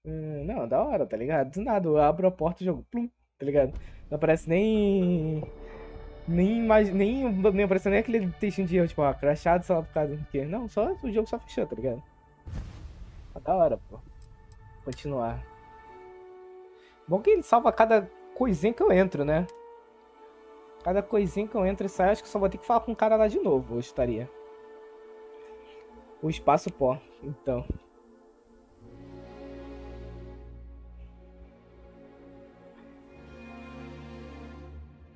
Não, da hora, tá ligado? Do nada, eu abro a porta e jogo, plum, tá ligado? Não aparece nem. Nem apareceu nem aquele textinho de erro, tipo, crashado, sei lá, por causa do quê. Não, só o jogo só fechou, tá ligado? Tá da hora, pô. Continuar. Bom que ele salva cada coisinha que eu entro, né? Cada coisinha que eu entro e saio, acho que só vou ter que falar com o cara lá de novo, eu estaria. O espaço pó, então.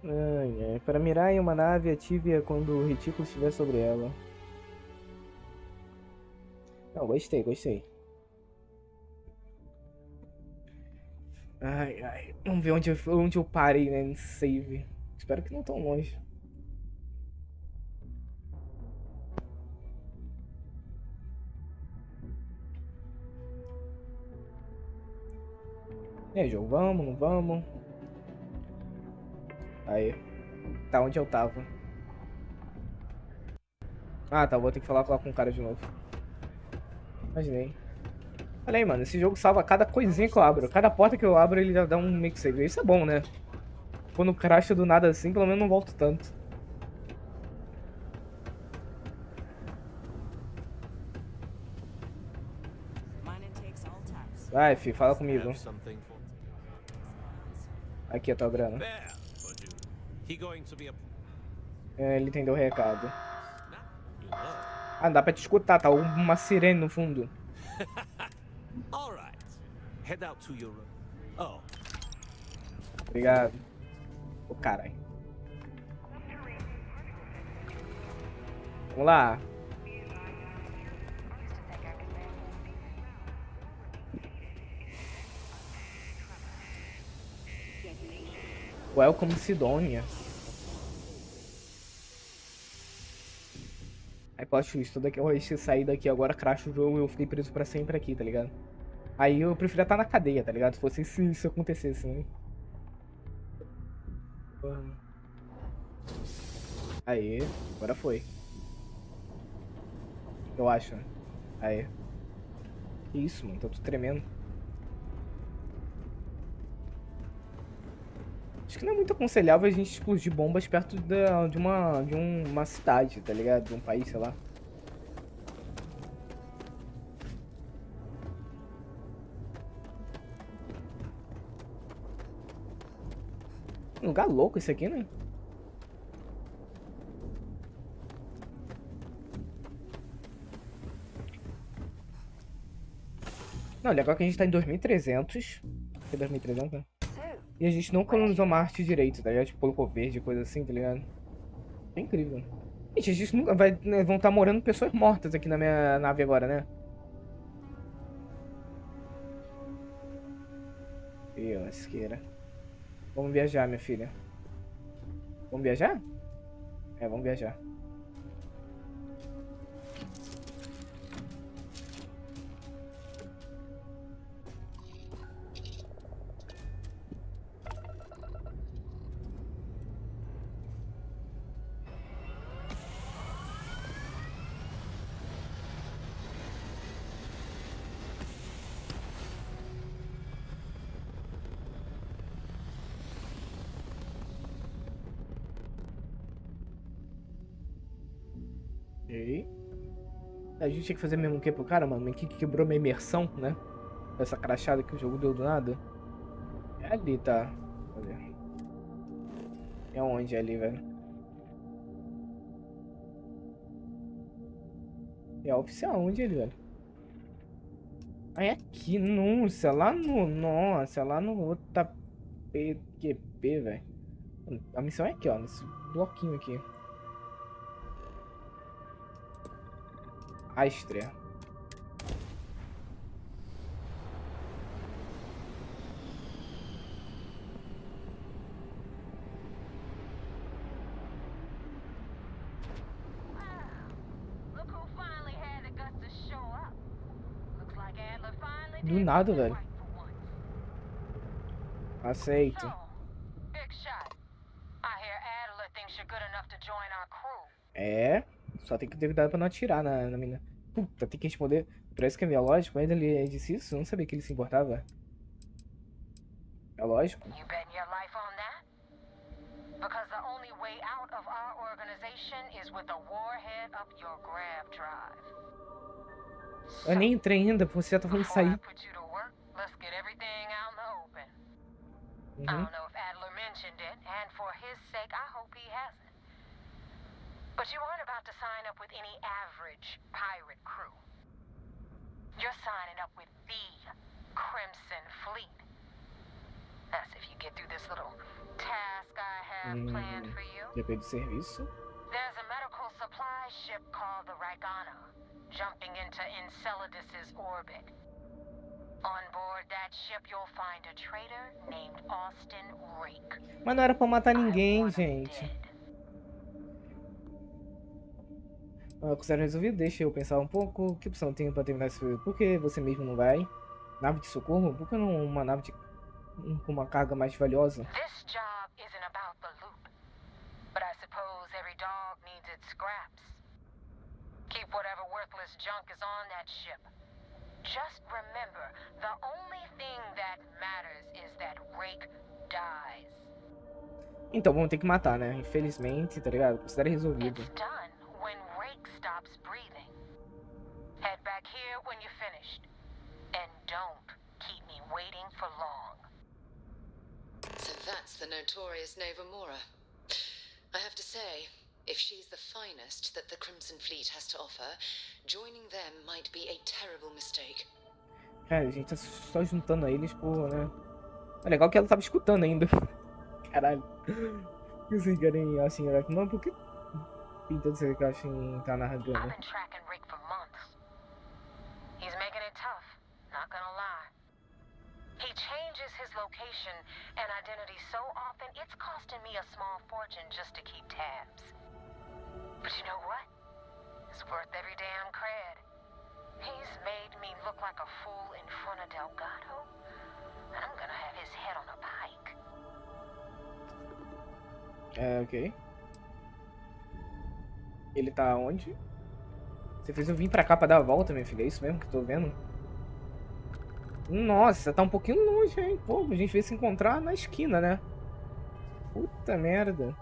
Ai, ai. Para mirar em uma nave, ative-a quando o retículo estiver sobre ela. Não, gostei, gostei. Ai, ai. Vamos ver onde eu parei, né? Em save. Espero que não tão longe. E aí, jogo, vamos, não vamos? Aí, tá onde eu tava. Ah, tá, vou ter que falar lá com o cara de novo. Imaginei. Olha aí, mano, esse jogo salva cada coisinha que eu abro. Cada porta que eu abro, ele já dá um mix save. Isso é bom, né? Quando crasha do nada assim, pelo menos não volto tanto. Vai, fi, fala comigo. Aqui a tua grana. É, ele entendeu o recado. Ah, não dá pra te escutar, tá uma sirene no fundo. Obrigado. Ô, caralho. Vamos lá. Welcome Sidonia. Aí posso isso, toda que eu sair daqui agora, crash o jogo e eu fiquei preso pra sempre aqui, tá ligado? Aí eu preferia estar na cadeia, tá ligado? Se fosse se isso acontecesse, né? Aí, agora foi. Eu acho, né? Aí. Que isso, mano, tô tudo tremendo. Acho que não é muito aconselhável a gente explodir bombas perto de uma cidade, tá ligado? De um país, sei lá. Um lugar louco esse aqui, né? Não, legal que a gente tá em 2300. Que é 2300, né? E a gente não colonizou Marte direito, tá ligado? Tipo, colocou verde, coisa assim, tá ligado? É incrível. Gente, a gente nunca vai. Né, vão estar morando pessoas mortas aqui na minha nave agora, né? Ih, lasqueira. Vamos viajar, minha filha. Vamos viajar? É, vamos viajar. Ok. A gente tinha que fazer mesmo o que pro cara, mano? Que quebrou minha imersão, né? Essa crachada que o jogo deu do nada. É ali, tá? Cadê? É onde ali, velho? É oficial, onde ele, velho? Ah, é aqui, nossa, lá no. Nossa, lá no outro QP, velho. A missão é aqui, ó, nesse bloquinho aqui. Astria. Do nada, velho. Aceito. É, só tem que ter cuidado pra não atirar na mina. Puta, tem que responder. Parece que é meio lógico. Ainda ele disse isso? Eu não sabia que ele se importava. É lógico. You betting your life on that? Because the only way out of our organization is with a warhead up your grab drive. Eu nem entrei ainda, você já tá falando de Before I sair. put you to work, let's get everything out in the open. I Uhum. don't know if Adler mentioned it, and for his sake, I hope he hasn't. But you aren't about to sign up with any average pirate crew. You're signing up with the Crimson Fleet. That's if you get through this little task I have planned for you. Depende do serviço. There's a medical supply ship called the Ragana, jumping into Enceladus's orbit. On board that ship, you'll find a traitor named Austin Rake. Mas não era pra matar I ninguém, want him gente. dead. Considero resolvido, deixa eu pensar um pouco. Que opção tenho pra terminar esse filme? Por que você mesmo não vai? Nave de socorro? Por que não uma nave com uma carga mais valiosa? This job isn't about the loot, but I suppose every dog needs its scraps. Keep whatever worthless junk is on that ship. Just remember, the only thing that matters is that Rake dies. Então vamos ter que matar, né? Infelizmente, tá ligado? Considero resolvido. It's done when Rake stops breathing. Head back here when you're finished. And don't keep me waiting for long. So that's the notorious Nova Mora. I have to say, if she's the finest that the Crimson Fleet has to offer, joining them might be a terrible mistake. Cara, a gente tá só juntando a eles por, né? É legal que ela tava escutando ainda. Caralho. Vocês querem assim, não, por que pinta de ser que assim tá narrando? I've been tracking Rick for months. He's making it tough, not gonna lie. He changes his location and identity so often, it's costing me a small fortune just to keep tabs. But you know what? It's worth every damn cred. He's made me look like a fool in front of Delgado, and I'm gonna have his head on a pike. Ok. Ele tá onde? Você fez eu vir pra cá pra dar a volta, minha filha. É isso mesmo que eu tô vendo? Nossa, tá um pouquinho longe, hein? Pô, a gente veio se encontrar na esquina, né? Puta merda.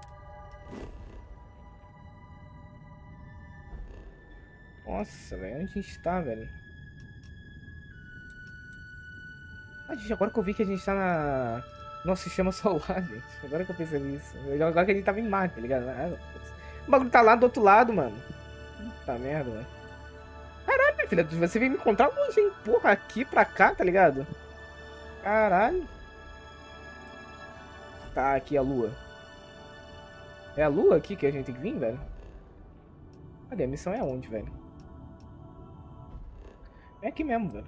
Nossa, velho. Onde a gente tá, velho? Ah, gente, agora que eu vi que a gente tá na... nosso sistema solar, gente. Agora que eu percebi isso. Agora que a gente tava em Marte, tá ligado? O bagulho tá lá do outro lado, mano. Puta merda, velho. Caralho, minha filha, você veio me encontrar longe, hein? Porra, aqui pra cá, tá ligado? Caralho. Tá, aqui a lua. É a lua aqui que a gente tem que vir, velho? Cadê? A missão é onde, velho? É aqui mesmo, velho.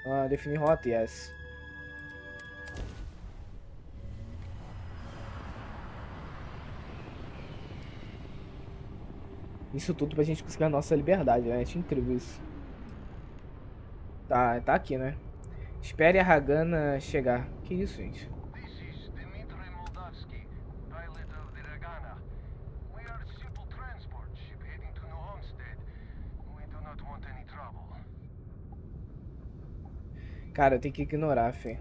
Ah, definir rota, yes. Isso tudo pra gente conseguir a nossa liberdade, né? Acho incrível isso. Tá aqui, né? Espere a Ragana chegar. Que isso, gente? Cara, eu tenho que ignorar, fê.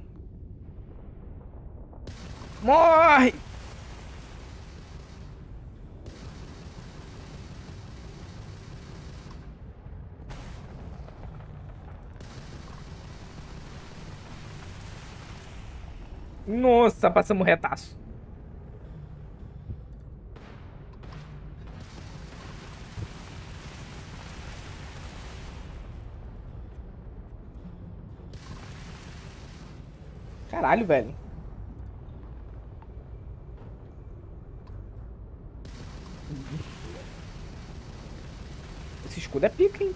Morre! Nossa, passamos retaço. Caralho, velho. Esse escudo é pica, hein?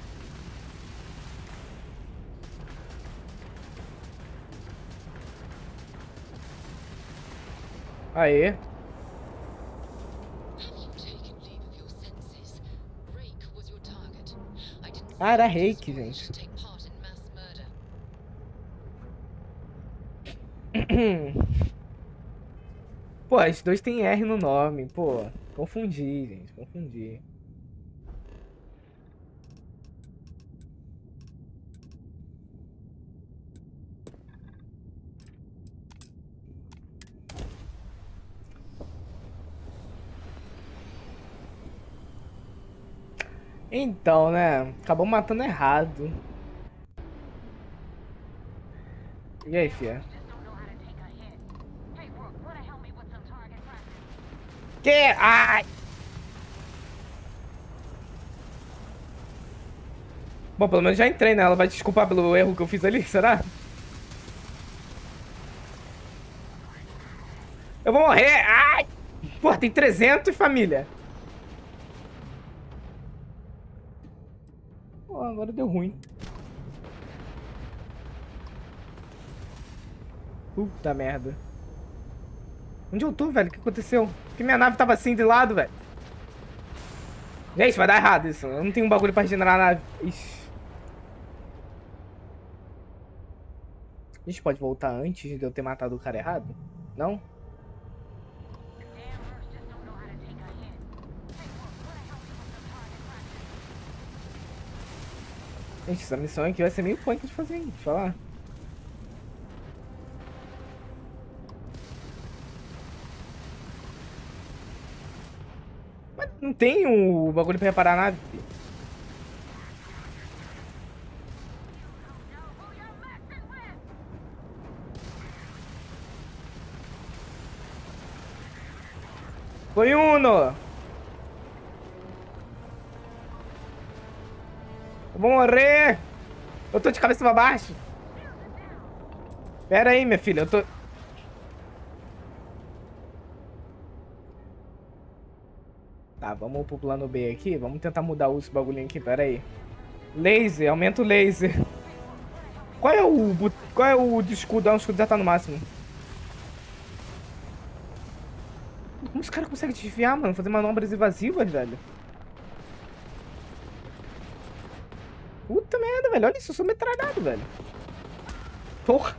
Aê. Ah, era Reiki, gente. Pô, esses dois tem R no nome, pô. Confundi, gente. Confundi. Então, né? Acabou matando errado. E aí, fia? Que? Ai! Bom, pelo menos já entrei, né? Ela vai desculpar pelo erro que eu fiz ali, será? Eu vou morrer! Ai! Pô, tem 300, família! Pô, agora deu ruim. Puta merda. Onde eu tô, velho? O que aconteceu? Porque minha nave tava assim de lado, velho. Gente, vai dar errado isso. Eu não tenho um bagulho pra regenerar a nave. Ixi. A gente pode voltar antes de eu ter matado o cara errado? Não? Gente, essa missão aqui vai ser meio punk de fazer, hein? Deixa eu falar. Mas não tem o bagulho pra reparar a nave. Foi uno! Eu vou morrer! Eu tô de cabeça pra baixo! Pera aí, minha filha, eu tô... Tá, vamos pro plano B aqui. Vamos tentar mudar esse bagulhinho aqui, pera aí. Laser, aumenta o laser. Qual é o de escudo? Ah, o escudo já tá no máximo. Como os caras conseguem desviar, mano? Fazer manobras evasivas, velho. Puta merda, velho. Olha isso, eu sou metralhado, velho. Porra.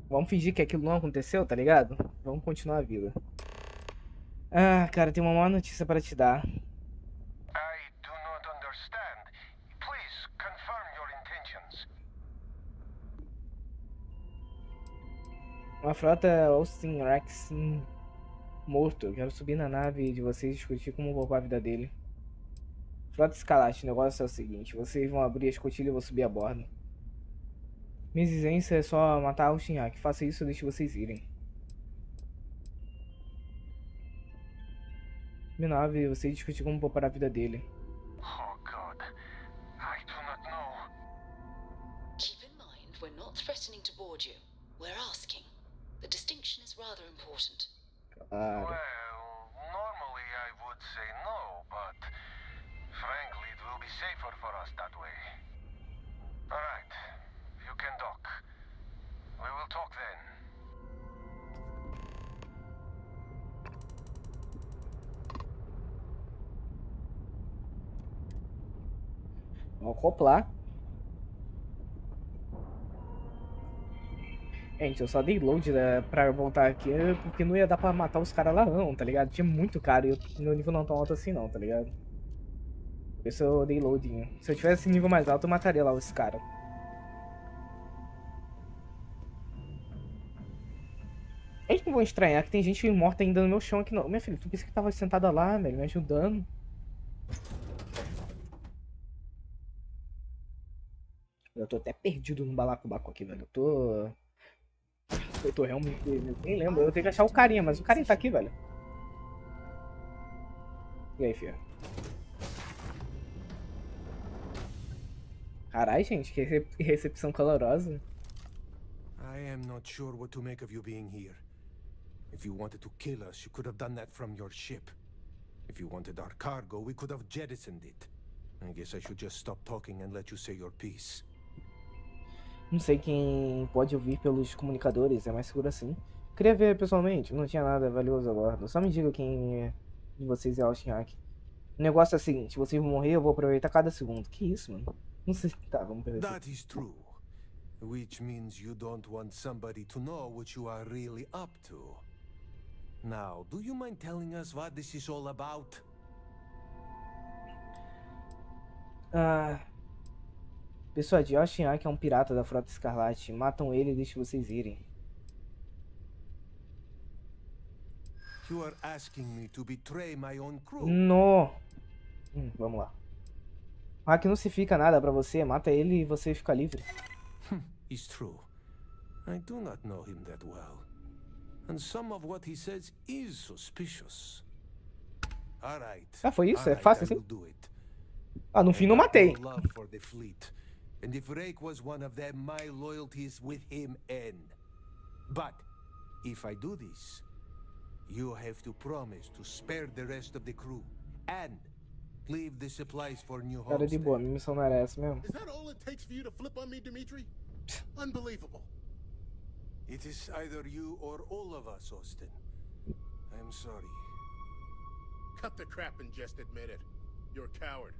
Vamos fingir que aquilo não aconteceu, tá ligado? Vamos continuar a vida. Ah, cara, tem uma má notícia pra te dar. I do not understand. Please confirm your intentions. Uma frota Austin Rex morto. Eu quero subir na nave de vocês e discutir como poupar a vida dele. Frota Escalate, o negócio é o seguinte. Vocês vão abrir a escotilha e eu vou subir a bordo. Minha exigência é só matar o Shinhak. Faça isso e deixe vocês irem. Minha nave e vocês discutir como poupar a vida dele. Oh God, I do not know. Keep in mind, we're not threatening to board you. We're asking. The distinction is rather important. Claro. Well, normally I would say no, but frankly it will be safer for us that way. Alright, you can dock. We will talk then. Vamos acoplar. Gente, eu só dei load pra voltar aqui porque não ia dar pra matar os caras lá não, tá ligado? Tinha muito cara e meu nível não tão alto assim não, tá ligado? Por isso eu dei loadinho. Se eu tivesse nível mais alto, eu mataria lá os caras. Eles não vão estranhar que tem gente morta ainda no meu chão aqui não. Minha filha, tu pensou que tava sentada lá, velho, me ajudando. Eu tô até perdido no balacobaco aqui, velho. Eu tô realmente... Nem lembro, eu tenho que achar o carinha, mas o carinha tá aqui, velho. E aí, filha? Carai, gente, que recepção calorosa. I am not sure what to make of you being here. If you wanted to kill us, you could have done that from your ship. If you wanted our cargo, we could have jettisoned it. I guess I should just stop talking and let you say your piece. Não sei quem pode ouvir pelos comunicadores, é mais seguro assim. Queria ver pessoalmente, não tinha nada valioso agora. Só me diga quem é de vocês é Austin Hack. O negócio é o seguinte, se vocês vão morrer, eu vou aproveitar cada segundo. Que isso, mano? Não sei. Tá, vamos perder. That is true. Which means you don't want somebody to know what you are really up to. Now, do you mind telling us what this is all about? Pessoal, de Austin Hack é um pirata da Frota Escarlate. Matam ele e deixam vocês irem. You are asking me to betray my own crew. No. Vamos lá. O Hack não significa nada pra você. Mata ele e você fica livre. It's true. I do not know him that well. And some of what he says is suspicious. All right. Foi isso? All É fácil I assim? will do it. No fim não matei. I have love for the fleet. And if Rake was one of them, my loyalties with him end. But if I do this, you have to promise to spare the rest of the crew and leave the supplies for New Cara de Homestead. boa, minha missão não era essa mesmo. Is that all it takes for you to flip on me, Dimitri? Unbelievable. It is either you or all of us, Austin. I'm sorry. Cut the crap and just admit it. You're a coward.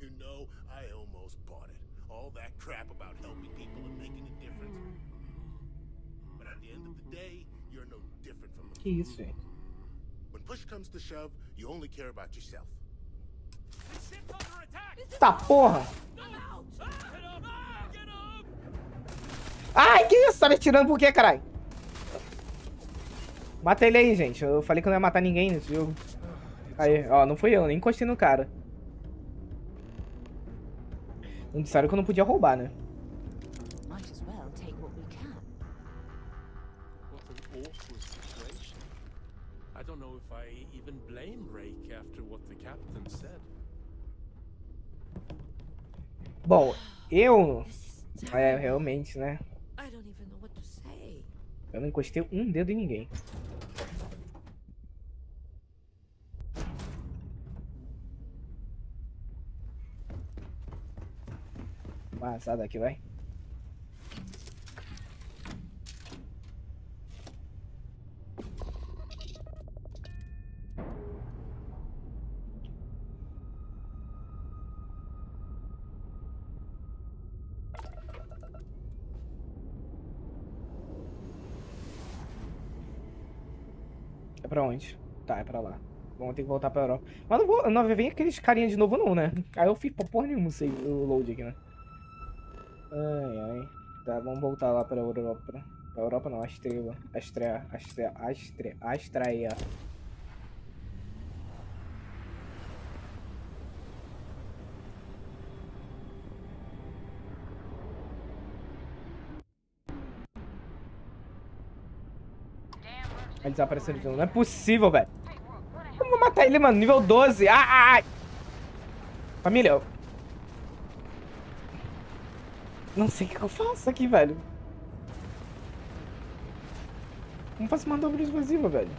You know, I almost bought it. All that crap about helping people and making a difference. But at the end of the day, you're no different from them. Que isso, velho? When push comes to shove, you only care about yourself. Tá porra! Ai, que isso? Tá me atirando por quê, caralho? Mata ele aí, gente. Eu falei que eu não ia matar ninguém nesse jogo. Aí, ó, não fui eu, nem encostei no cara. Não disseram que eu não podia roubar, né? Might as well take what we can. What an awful situation. I don't know if I even blame Rake after what the captain said. Bom, eu... realmente, né? I don't even know what to say. Eu não encostei um dedo em ninguém. Passar daqui, vai. É pra onde? Tá, é pra lá. Vamos ter que voltar pra Europa. Mas não vem aqueles carinha de novo não, né? Aí eu fiz porra nenhuma, sei, o load aqui, né? Ai, ai. Tá, vamos voltar lá pra Europa. Pra Europa não, Astreia. Ele desapareceu de novo. Não é possível, velho. Eu vou matar ele, mano. Nível 12. Ai. Família. Não sei o que eu faço aqui, velho. Como faço manobra explosiva, velho?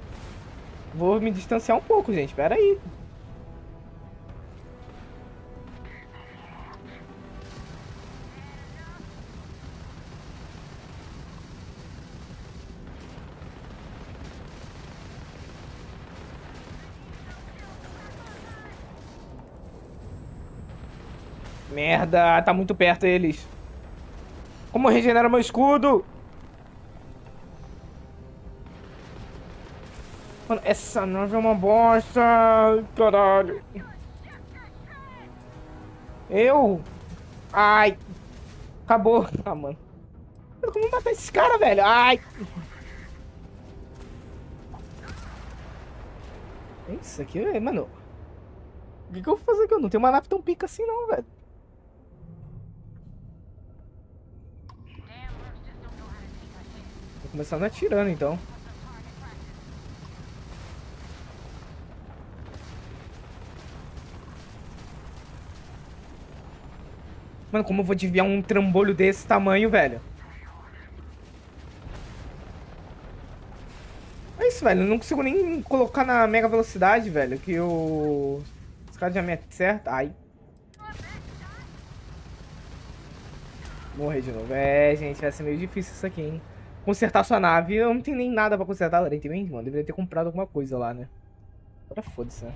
Vou me distanciar um pouco, gente. Pera aí. Merda, tá muito perto eles. Como regenera meu escudo? Mano, essa nave é uma bosta. Caralho. Ai. Acabou. Ah, mano. Como matar esses caras, velho? Ai. Isso aqui, mano. O que eu vou fazer aqui? Eu não tenho uma nave tão pica assim, não, velho. Vou começar atirando, então. Mano, como eu vou desviar um trambolho desse tamanho, velho? É isso, velho. Eu não consigo nem colocar na mega velocidade, velho. Que o... Os caras já me acertam. Ai. Morrer de novo. É, gente, vai ser meio difícil isso aqui, hein? Consertar sua nave. Eu não tenho nem nada pra consertar lá dentro, mano. Deveria ter comprado alguma coisa lá, né? Agora foda-se, né?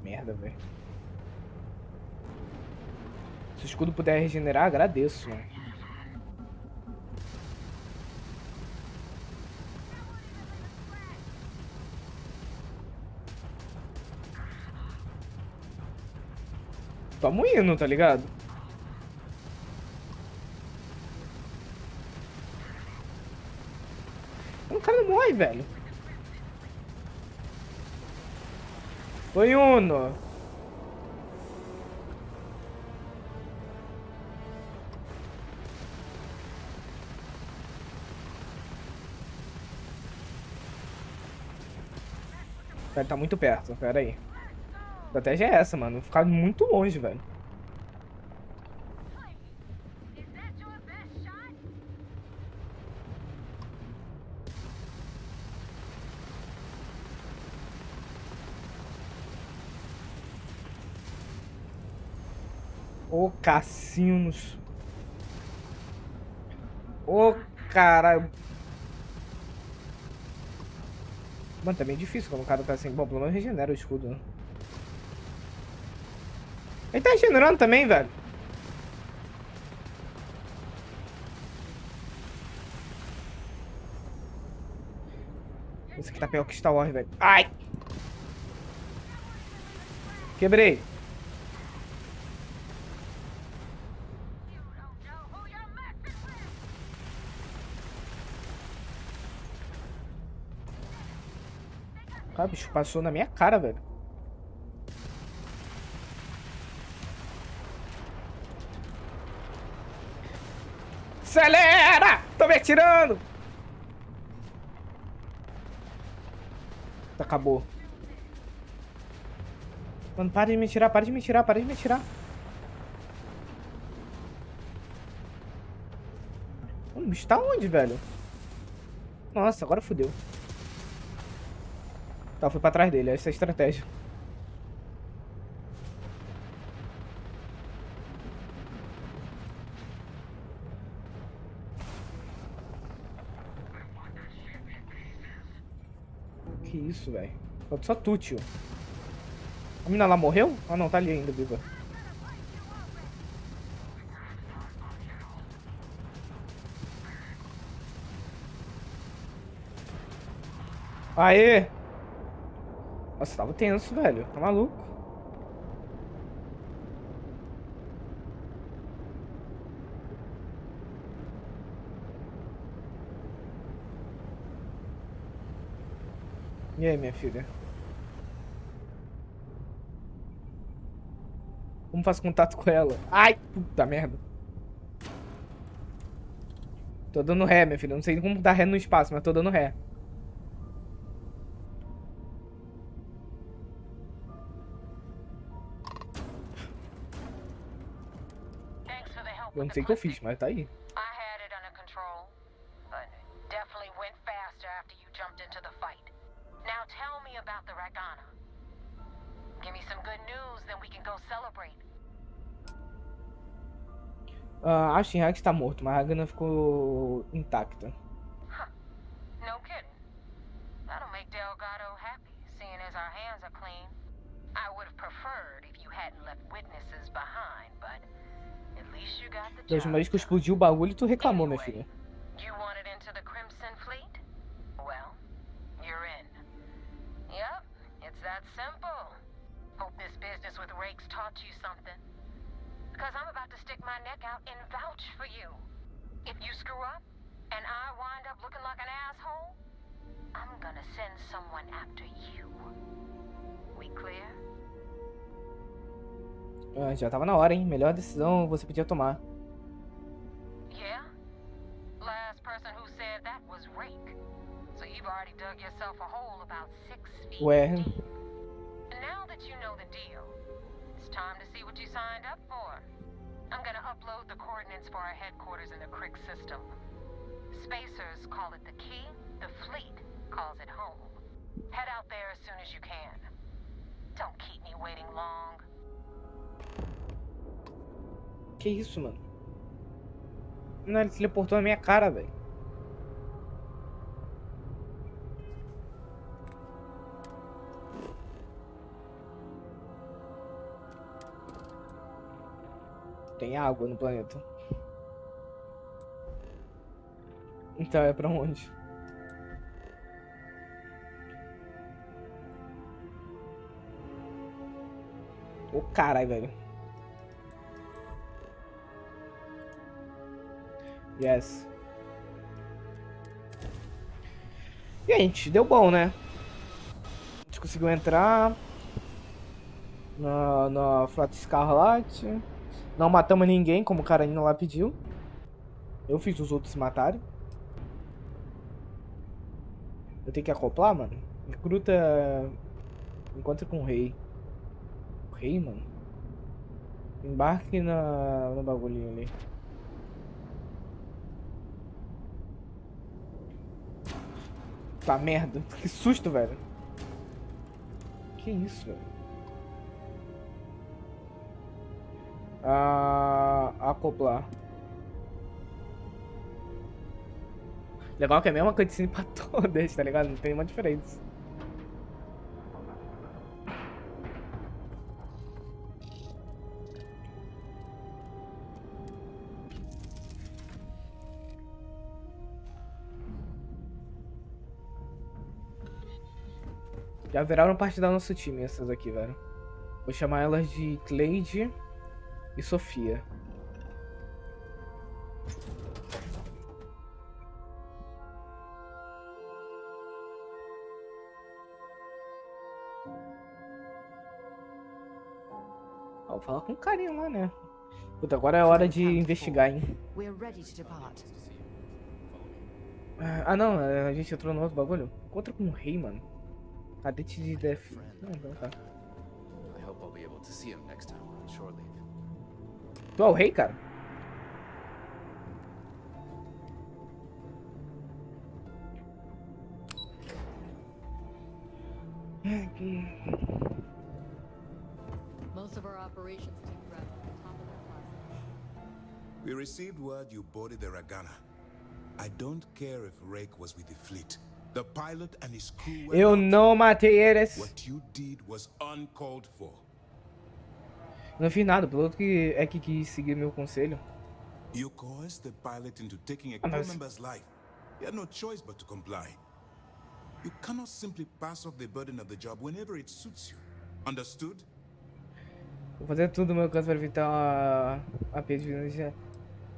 Merda, velho. Se o escudo puder regenerar, agradeço. Tamo indo, tá ligado? O cara não morre, velho. Foi Uno. Ele tá muito perto, pera aí. A estratégia é essa, mano. Ficar muito longe, velho. Ô, cassinos. Ô, caralho. Mano, tá bem difícil quando o cara tá assim. Bom, pelo menos regenera o escudo, né? Ele tá regenerando também, velho. Esse aqui tá pior que Star Wars, velho. Ai! Quebrei. Cara, o bicho passou na minha cara, velho. Acelera! Tô me atirando! Acabou. Mano, para de me tirar, para de me tirar, para de me tirar. Mano, o bicho tá onde, velho? Nossa, agora fodeu. Tá, fui pra trás dele, essa é a estratégia. Que isso, velho? Falta só tu, tio. A mina lá morreu? Ah, não, tá ali ainda, viva. Aê! Nossa, tava tenso, velho. Tá maluco? E aí, minha filha? Como faço contato com ela? Ai, puta merda. Tô dando ré, minha filha. Não sei como dar ré no espaço, mas tô dando ré. Eu não sei o que eu fiz, mas tá aí. I had it under control, but it definitely went faster after you jumped into the fight. Now tell me about the Ragana. Give me some good news, then we can go celebrate. Acho que Rex tá morto, mas a Gana ficou intacta. Huh. No kidding. That'll make Delgado happy, seeing as our hands are clean. I would have preferred if you hadn't left witnesses behind, but at least you got the Da última job vez que eu done. explodi o bagulho, tu reclamou, minha filha. You wanted into the Crimson Fleet? Well, you're in. Yep, it's that simple. Hope this business with Rakes taught you something. Because I'm about to stick my neck out and vouch for you. If you screw up, and I wind up looking like an asshole, I'm gonna send someone after you. We clear? Já tava na hora, hein? Melhor decisão você podia tomar. Yeah? Last person who said that was Rake. So you've already dug yourself a hole about 6 feet Ué. deep. And now that you know the deal, it's it's time to see what you signed up for. I'm gonna upload the coordinates for our headquarters in the Crick system. Spacers call it the key, the fleet calls it home. Head out there as soon as you can. Don't keep me waiting long. Que isso, mano? Não, ele teleportou na minha cara, velho. Tem água no planeta. Então é pra onde? Ô caralho, velho. Yes. E aí, gente, deu bom, né? A gente conseguiu entrar na Frota Escarlate. Não matamos ninguém, como o carinha lá pediu. Eu fiz os outros matarem. Eu tenho que acoplar, mano. Recruta. Encontra com o rei. O rei, mano. Embarque no bagulhinho ali. Tá merda. Que susto, velho. Que isso, velho. Acoplar. Legal que é a mesma cutscene pra todas, tá ligado? Não tem uma diferença. Já viraram parte do nosso time essas aqui, velho. Vou chamar elas de Cleide e Sofia. Vou falar com carinho lá, né? Puta, agora é hora de investigar, hein? Ah, não, a gente entrou no outro bagulho. Encontra com o rei, mano. Cadete de def... Não, tá. Tu é o rei, cara? We received word you boarded the Ragana. I don't care if Rake was with the fleet. The pilot and his crew. Eu não matei eles. What you did was uncalled for. Não fiz nada, pelo que é que quis seguir meu conselho. You coerced the pilot into taking a crew member's life. He had no choice but to comply. You cannot simply pass off the burden of the job whenever it suits you. Understood? Vou fazer tudo no meu caso para evitar a perda de energia.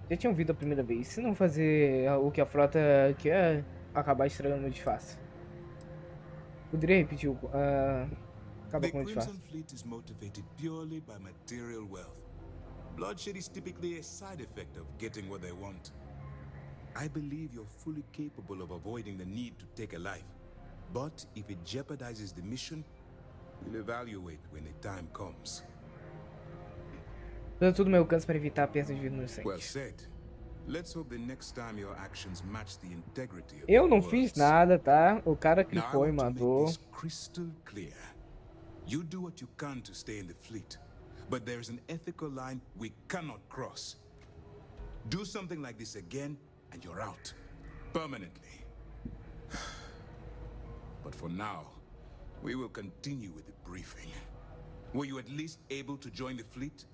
Já tinha ouvido a primeira vez. Se não fazer o que a frota quer, acabar estragando meu disfarce. Poderia repetir o... acaba com o disfarce. The Crimson Fleet is motivated purely by material wealth. Bloodshed is typically a side effect of getting what they want. I believe you're fully capable of avoiding the need to take a life. But if it jeopardizes the mission, we'll evaluate when the time comes. Tudo no meu alcance para evitar a perda de vida inocente. Well said. Let's hope the next time your actions match the integrity of Eu não fiz nada, tá? O cara clicou e mandou. Crystal clear. You do what you can to stay in the fleet, but there's an ethical line we cannot cross. Do something like this again, and you're out permanently. But for now, we will continue with the briefing. Were you at least able to join the fleet?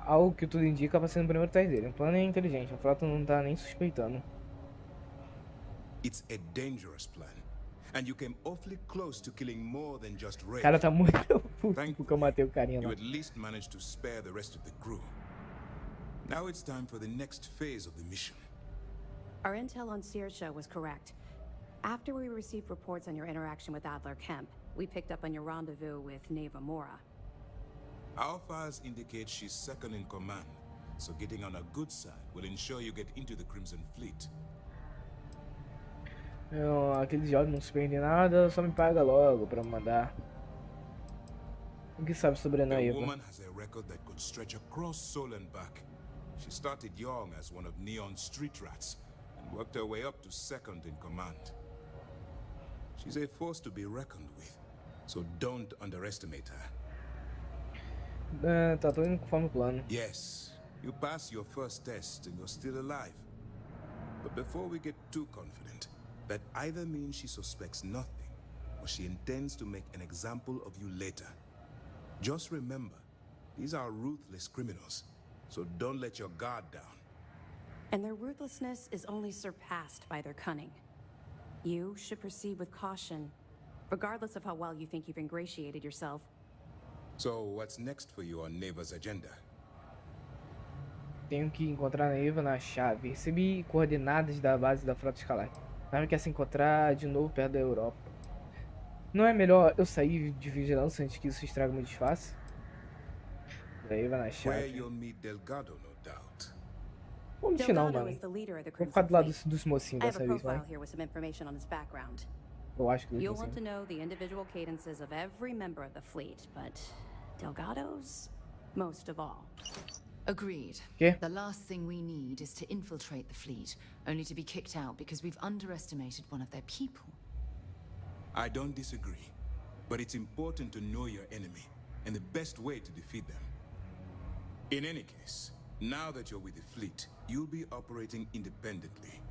Algo que tudo indica vai ser no primeiro teste dele. O plano é inteligente, a frota não tá nem suspeitando. It's a dangerous plan. And you came awfully close to killing more than just Ray. O cara tá muito puto porque eu matei o carinha lá. You at least managed to spare the rest of the crew. Now it's time for the next phase of the mission. Our intel on Searsha was correct. After we received reports on your interaction with Adler Kemp, we picked up on your rendezvous with Neva Mora. Our files indicate she's second in command, so getting on a good side will ensure you get into the Crimson Fleet. Aqueles jovens não se perdem nada, só me paga logo pra mandar. O que sabe sobre a The Naiva? woman has a record that could stretch across Sol and back. She started young as one of Neon's street rats and worked her way up to second in command. She's a force to be reckoned with, so don't underestimate her. Tá tudo indo conforme o plano. Yes, you pass your first test and you're still alive. But before we get too confident, that either means she suspects nothing or she intends to make an example of you later. Just remember, these are ruthless criminals, so don't let your guard down. And their ruthlessness is only surpassed by their cunning. You should proceed with caution, regardless of how well you think you've ingratiated yourself. So what's next for you on Neva's agenda? Tenho que encontrar a Naiva na chave. Recebi coordenadas da base da Frota Escalar. A nave quer se encontrar de novo perto da Europa. Não é melhor eu sair de vigilância antes que isso estrague meu disfarce? Naiva na Where chave. you'll meet Delgado, no doubt. Vou mentir não, Delgado mano. is the leader of the Vou ficar Crimson do lado Fleet. dos mocinhos I have dessa a vez, profile vai. here with some information on his background. Eu acho que You'll dos want to mocinhos. know the individual cadences of every member of the fleet, but Delgado's most of all. Agreed. Okay. The last thing we need is to infiltrate the fleet, only to be kicked out because we've underestimated one of their people. I don't disagree, but it's important to know your enemy and the best way to defeat them. In any case, now that you're with the fleet, you'll be operating independently.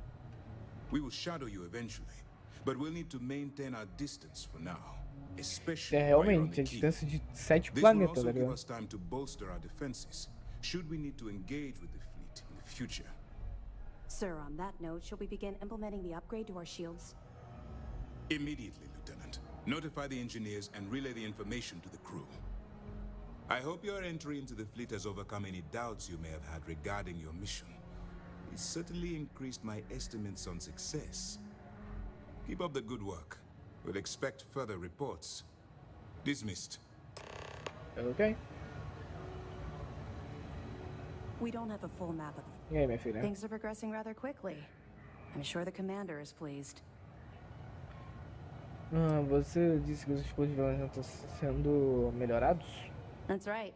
We will shadow you eventually, but we'll need to maintain our distance for now, especially É while you're on realmente the a key. distância de 7 This will planetas, also tá give ligado? us time to bolster our defenses, should we need to engage with the fleet in the future. Sir, on that note, shall we begin implementing the upgrade to our shields? Immediately, Lieutenant. Notify the engineers and relay the information to the crew. I hope your entry into the fleet has overcome any doubts you may have had regarding your mission. It certainly increased my estimates on success. Keep up the good work. We'll expect further reports. Dismissed. Ok. We don't have a full map of E aí, minha filha? Things are progressing rather quickly. I'm sure the commander is pleased. Você disse que os dispositivos estão sendo melhorados? That's right.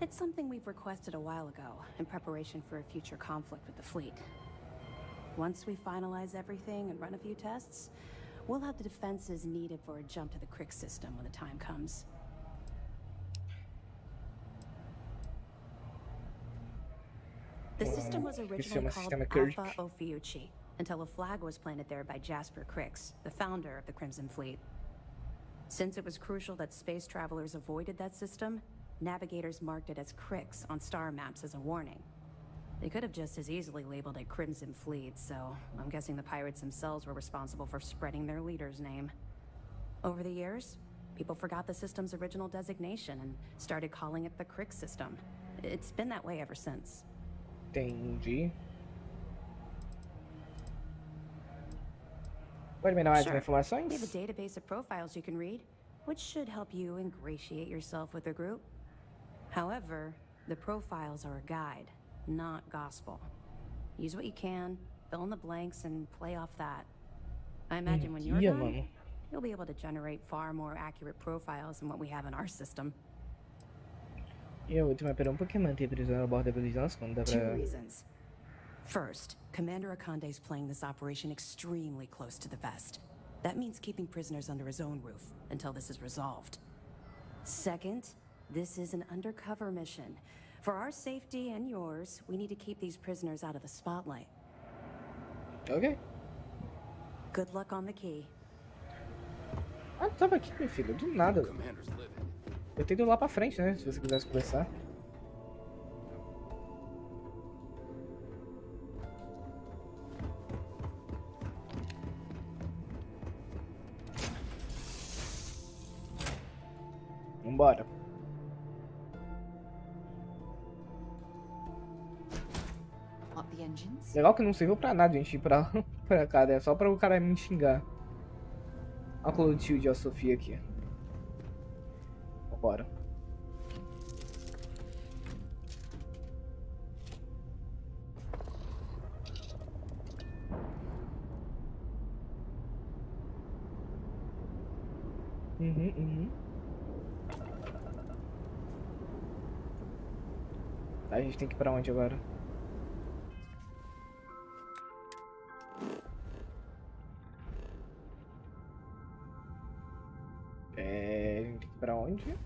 It's something we've requested a while ago, in preparation for a future conflict with the fleet. Once we finalize everything and run a few tests, we'll have the defenses needed for a jump to the Crick system when the time comes. The system was originally called Alpha Ophiuchi, until a flag was planted there by Jasper Crix, the founder of the Crimson Fleet. Since it was crucial that space travelers avoided that system, navigators marked it as Crix on star maps as a warning. They could have just as easily labeled it Crimson Fleet, so I'm guessing the pirates themselves were responsible for spreading their leader's name. Over the years, people forgot the system's original designation and started calling it the Crix system. It's been that way ever since. Entendi. Pode me dar mais Sure. informações? We have a database of profiles you can read, which should help you ingratiate yourself with the group. However, the profiles are a guide, not gospel. Use what you can, fill in the blanks, and play off that. I imagine when you're Yeah, done, mano. you'll be able to generate far more accurate profiles than what we have in our system. Eu te pergunto por que manter prisioneiro a bordo da vigilância quando dá Two pra... reasons. First, Commander Akande's playing this operation extremely close to the vest. That means keeping prisoners under his own roof until this is resolved. Second, this is an undercover mission. For our safety and yours, we need to keep these prisoners out of the spotlight. Ok. Good luck on the key. Ah, tu tava aqui, meu filho, do nada. Eu tenho que ir lá pra frente, né? Se você quisesse conversar. Vambora. Up the engines. Legal que não serviu pra nada a gente ir pra, pra cá, né? Só pra o cara me xingar. Olha o coletivo de Sofia aqui. Vambora. A gente tem que ir pra onde agora? A gente tem que ir pra onde?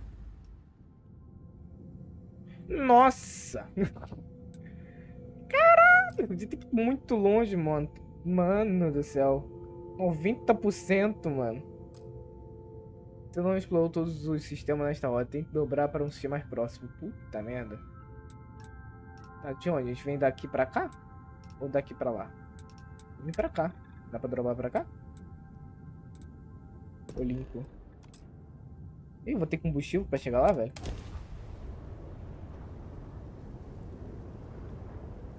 Nossa! Caralho! A gente tem que ir muito longe, mano. Mano do céu. 90%, mano. Você não explorou todos os sistemas nesta hora. Tem que dobrar para um sistema mais próximo. Puta merda. Tá, de onde? A gente vem daqui pra cá? Ou daqui pra lá? Vem pra cá. Dá pra dropar pra cá? Ou limpo? Ih, vou ter combustível pra chegar lá, velho?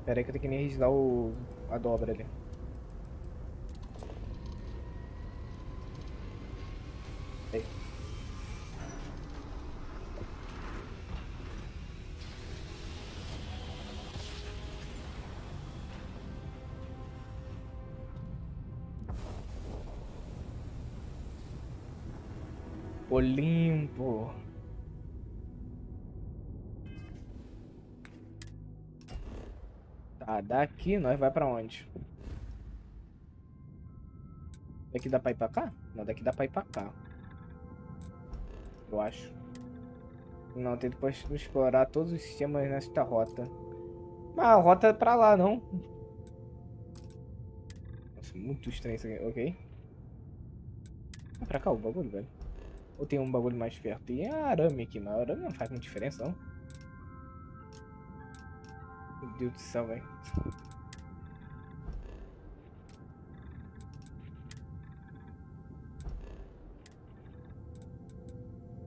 Pera aí que eu tenho que energizar a dobra ali. Aí. Olimpo. Tá, daqui nós vai pra onde? Daqui dá pra ir pra cá? Não, daqui dá pra ir pra cá. Eu acho. Não, tem depois de explorar todos os sistemas nesta rota. Mas a rota é pra lá, não? Nossa, muito estranho isso aqui. Ok. É pra cá o bagulho, velho. Ou tem um bagulho mais perto? Tem arame aqui, mas arame não faz muita diferença, não. Meu Deus do céu, velho.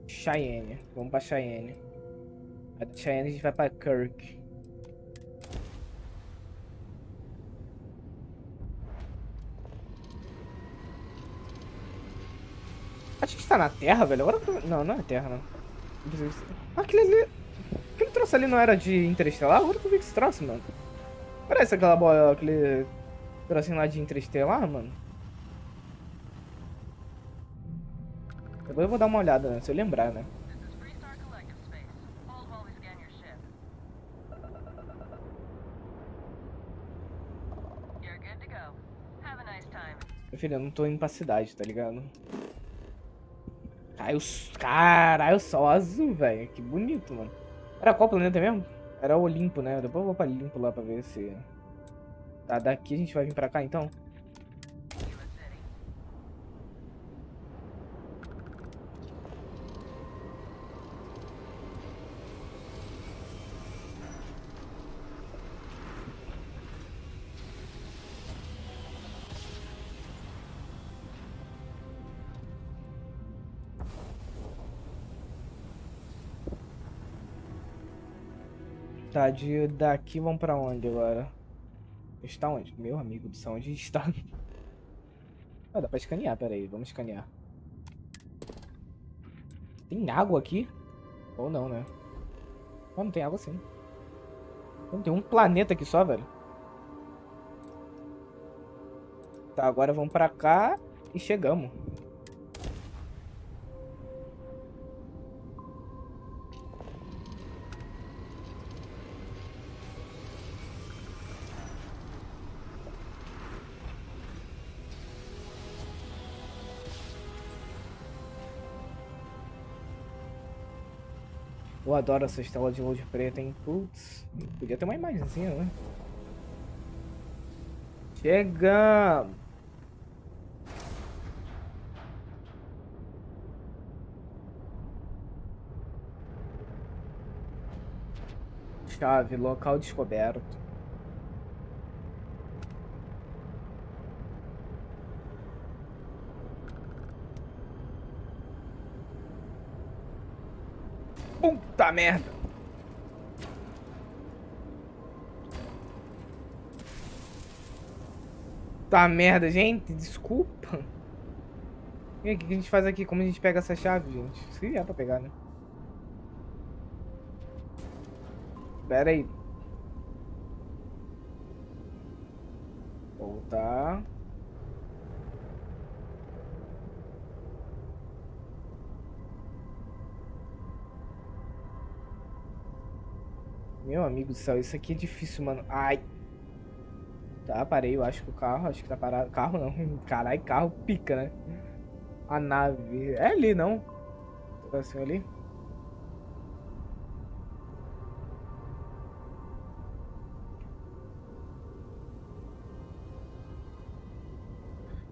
Cheyenne. Vamos pra Cheyenne. A de Cheyenne a gente vai pra Kirk. Acho que está na Terra, velho. Agora... Não, não é Terra, não. Aquele ali... Aquele troço ali não era de Interestelar? Agora que eu vi que esse troço, mano. Parece aquela bola, aquele trocinho lá de Interestelar, mano. Depois eu vou dar uma olhada, né? Se eu lembrar, né? Meu filho, eu não tô indo pra cidade, tá ligado? Caralho, só azul, velho. Que bonito, mano. Era qual planeta mesmo? Era o Olimpo, né? Depois eu vou pra Olimpo lá pra ver se... Tá, daqui a gente vai vir pra cá, então? Tá, daqui vamos pra onde agora? Está onde? Meu amigo do céu, onde está? Ah, dá pra escanear, pera aí, vamos escanear. Tem água aqui? Ou não, né? Ah, não tem água sim. Não tem um planeta aqui só, velho. Tá, agora vamos pra cá e chegamos. Eu adoro essa estela de luz preta, hein? Putz, podia ter uma imagenzinha, né? Chegamos! Chave, local descoberto. Puta merda! Tá merda, gente, desculpa. E aí, o que a gente faz aqui? Como a gente pega essa chave, gente? Se é pra pegar, né? Pera aí. Voltar. Meu amigo do céu, isso aqui é difícil, mano. Ai. Tá, parei, eu acho que o carro, acho que tá parado. Carro não, caralho, carro pica, né? A nave, é ali, não? Tá assim ali?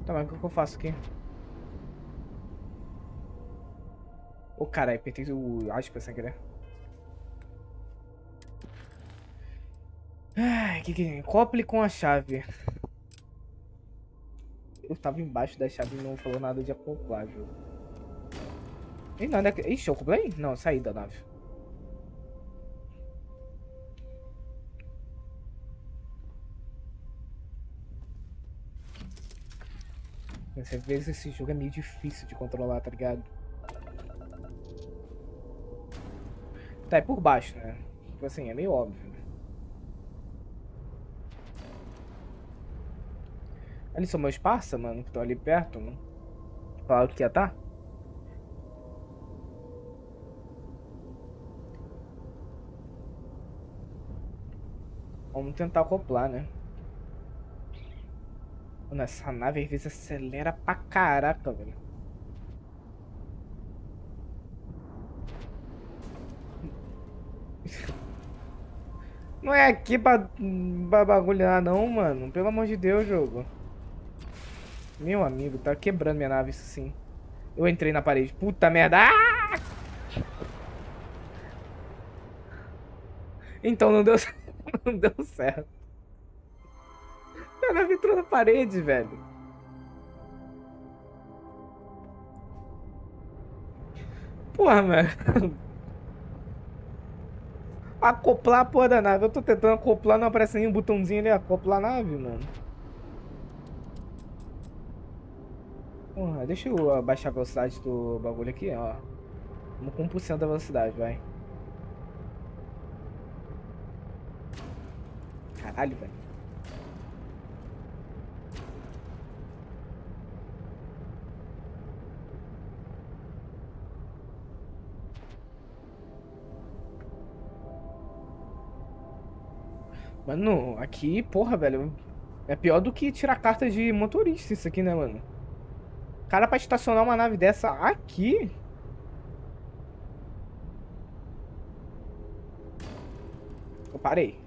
Tá, mas o que eu faço aqui? Ô, caralho, apertei o aspas sem querer. Ai, que é? Acople com a chave. Eu tava embaixo da chave e não falou nada de acoplar, jogo. Ih, não, ixi, eu acoplei? Não, eu saí da nave. Às vezes esse jogo é meio difícil de controlar, tá ligado? Tá, é por baixo, né? Tipo assim, é meio óbvio. Ali são meus parça, mano, que estão ali perto, mano. Falaram que ia tá? Vamos tentar acoplar, né? Mano, essa nave às vezes acelera pra caraca, velho. Não é aqui pra bagulhar não, mano. Pelo amor de Deus, jogo. Meu amigo, tá quebrando minha nave, isso sim. Eu entrei na parede. Puta merda. Ah! Então não deu, não deu certo. A nave entrou na parede, velho. Porra, mano. Acoplar a porra da nave. Eu tô tentando acoplar, não aparece nenhum botãozinho ali. Acoplar a nave, mano. Porra, deixa eu abaixar a velocidade do bagulho aqui, ó. Vamos com 1% da velocidade, vai. Caralho, velho. Mano, aqui, porra, velho. É pior do que tirar carta de motorista isso aqui, né, mano? Cara, pra estacionar uma nave dessa aqui... Eu parei.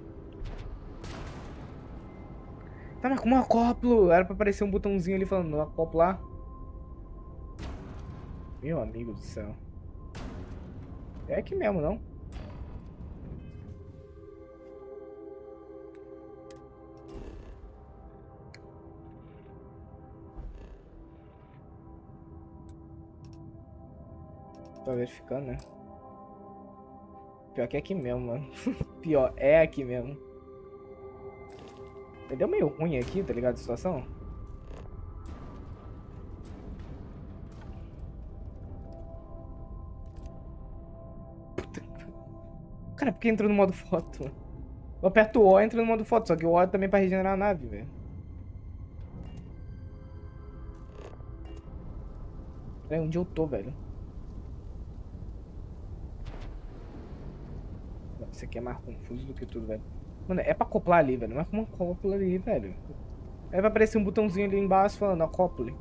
Tá, mas como eu acoplo? Era pra aparecer um botãozinho ali falando acoplar. Meu amigo do céu. É aqui mesmo, não? Tô verificando, né? Pior que é aqui mesmo, mano. Pior, é aqui mesmo. Deu meio ruim aqui, tá ligado? A situação. Puta. Cara, por que entrou no modo foto? Eu aperto o O e entra no modo foto, só que o O é também pra regenerar a nave, velho. Peraí, onde eu tô, velho? Isso aqui é mais confuso do que tudo, velho. Mano, é pra acoplar ali, velho. Mas como acopla ali, velho? Aí vai aparecer um botãozinho ali embaixo falando acople.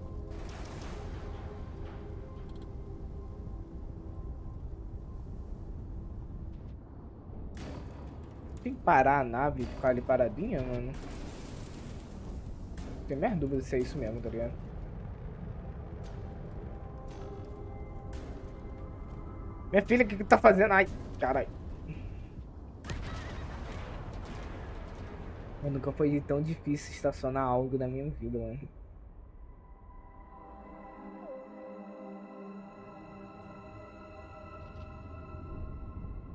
Tem que parar a nave e ficar ali paradinha, mano? Tenho mais dúvidas se é isso mesmo, tá ligado? Minha filha, o que tá fazendo? Ai, caralho. Eu nunca foi tão difícil estacionar algo na minha vida, mano.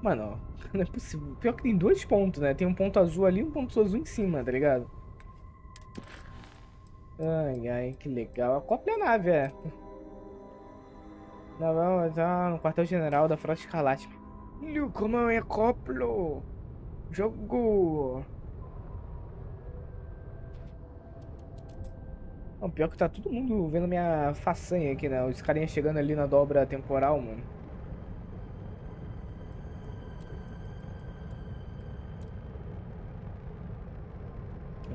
Mano, ó, não é possível. Pior que tem dois pontos, né? Tem um ponto azul ali e um ponto azul em cima, tá ligado? Ai, ai, que legal. Acople a nave, é. Não, vamos já no quartel-general da Frota Escarlate. Olha como eu acoplo. Jogo. Não, pior que tá todo mundo vendo minha façanha aqui, né? Os carinhas chegando ali na dobra temporal, mano.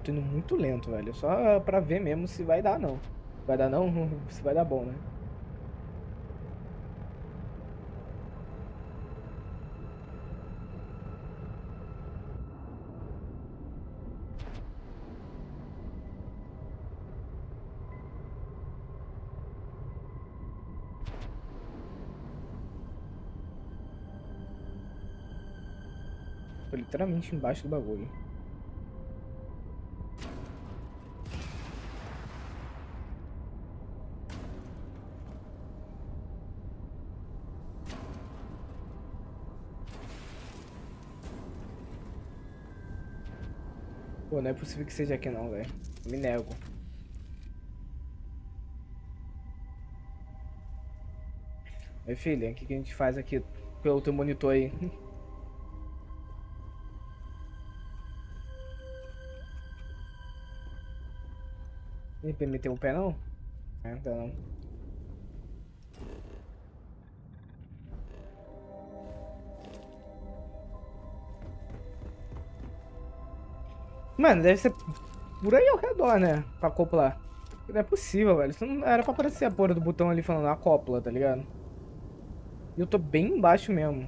tô indo muito lento, velho. Só pra ver mesmo se vai dar, não. Vai dar não? Se vai dar bom, né? Tô literalmente embaixo do bagulho. Pô, não é possível que seja aqui não, velho. Me nego. Minha filha, o que a gente faz aqui pelo teu monitor aí? Ele meteu o pé não? Então. Mano, deve ser por aí ao redor, né? Pra acoplar. Não é possível, velho. Isso não era pra aparecer a porra do botão ali falando acopla, tá ligado? E eu tô bem embaixo mesmo.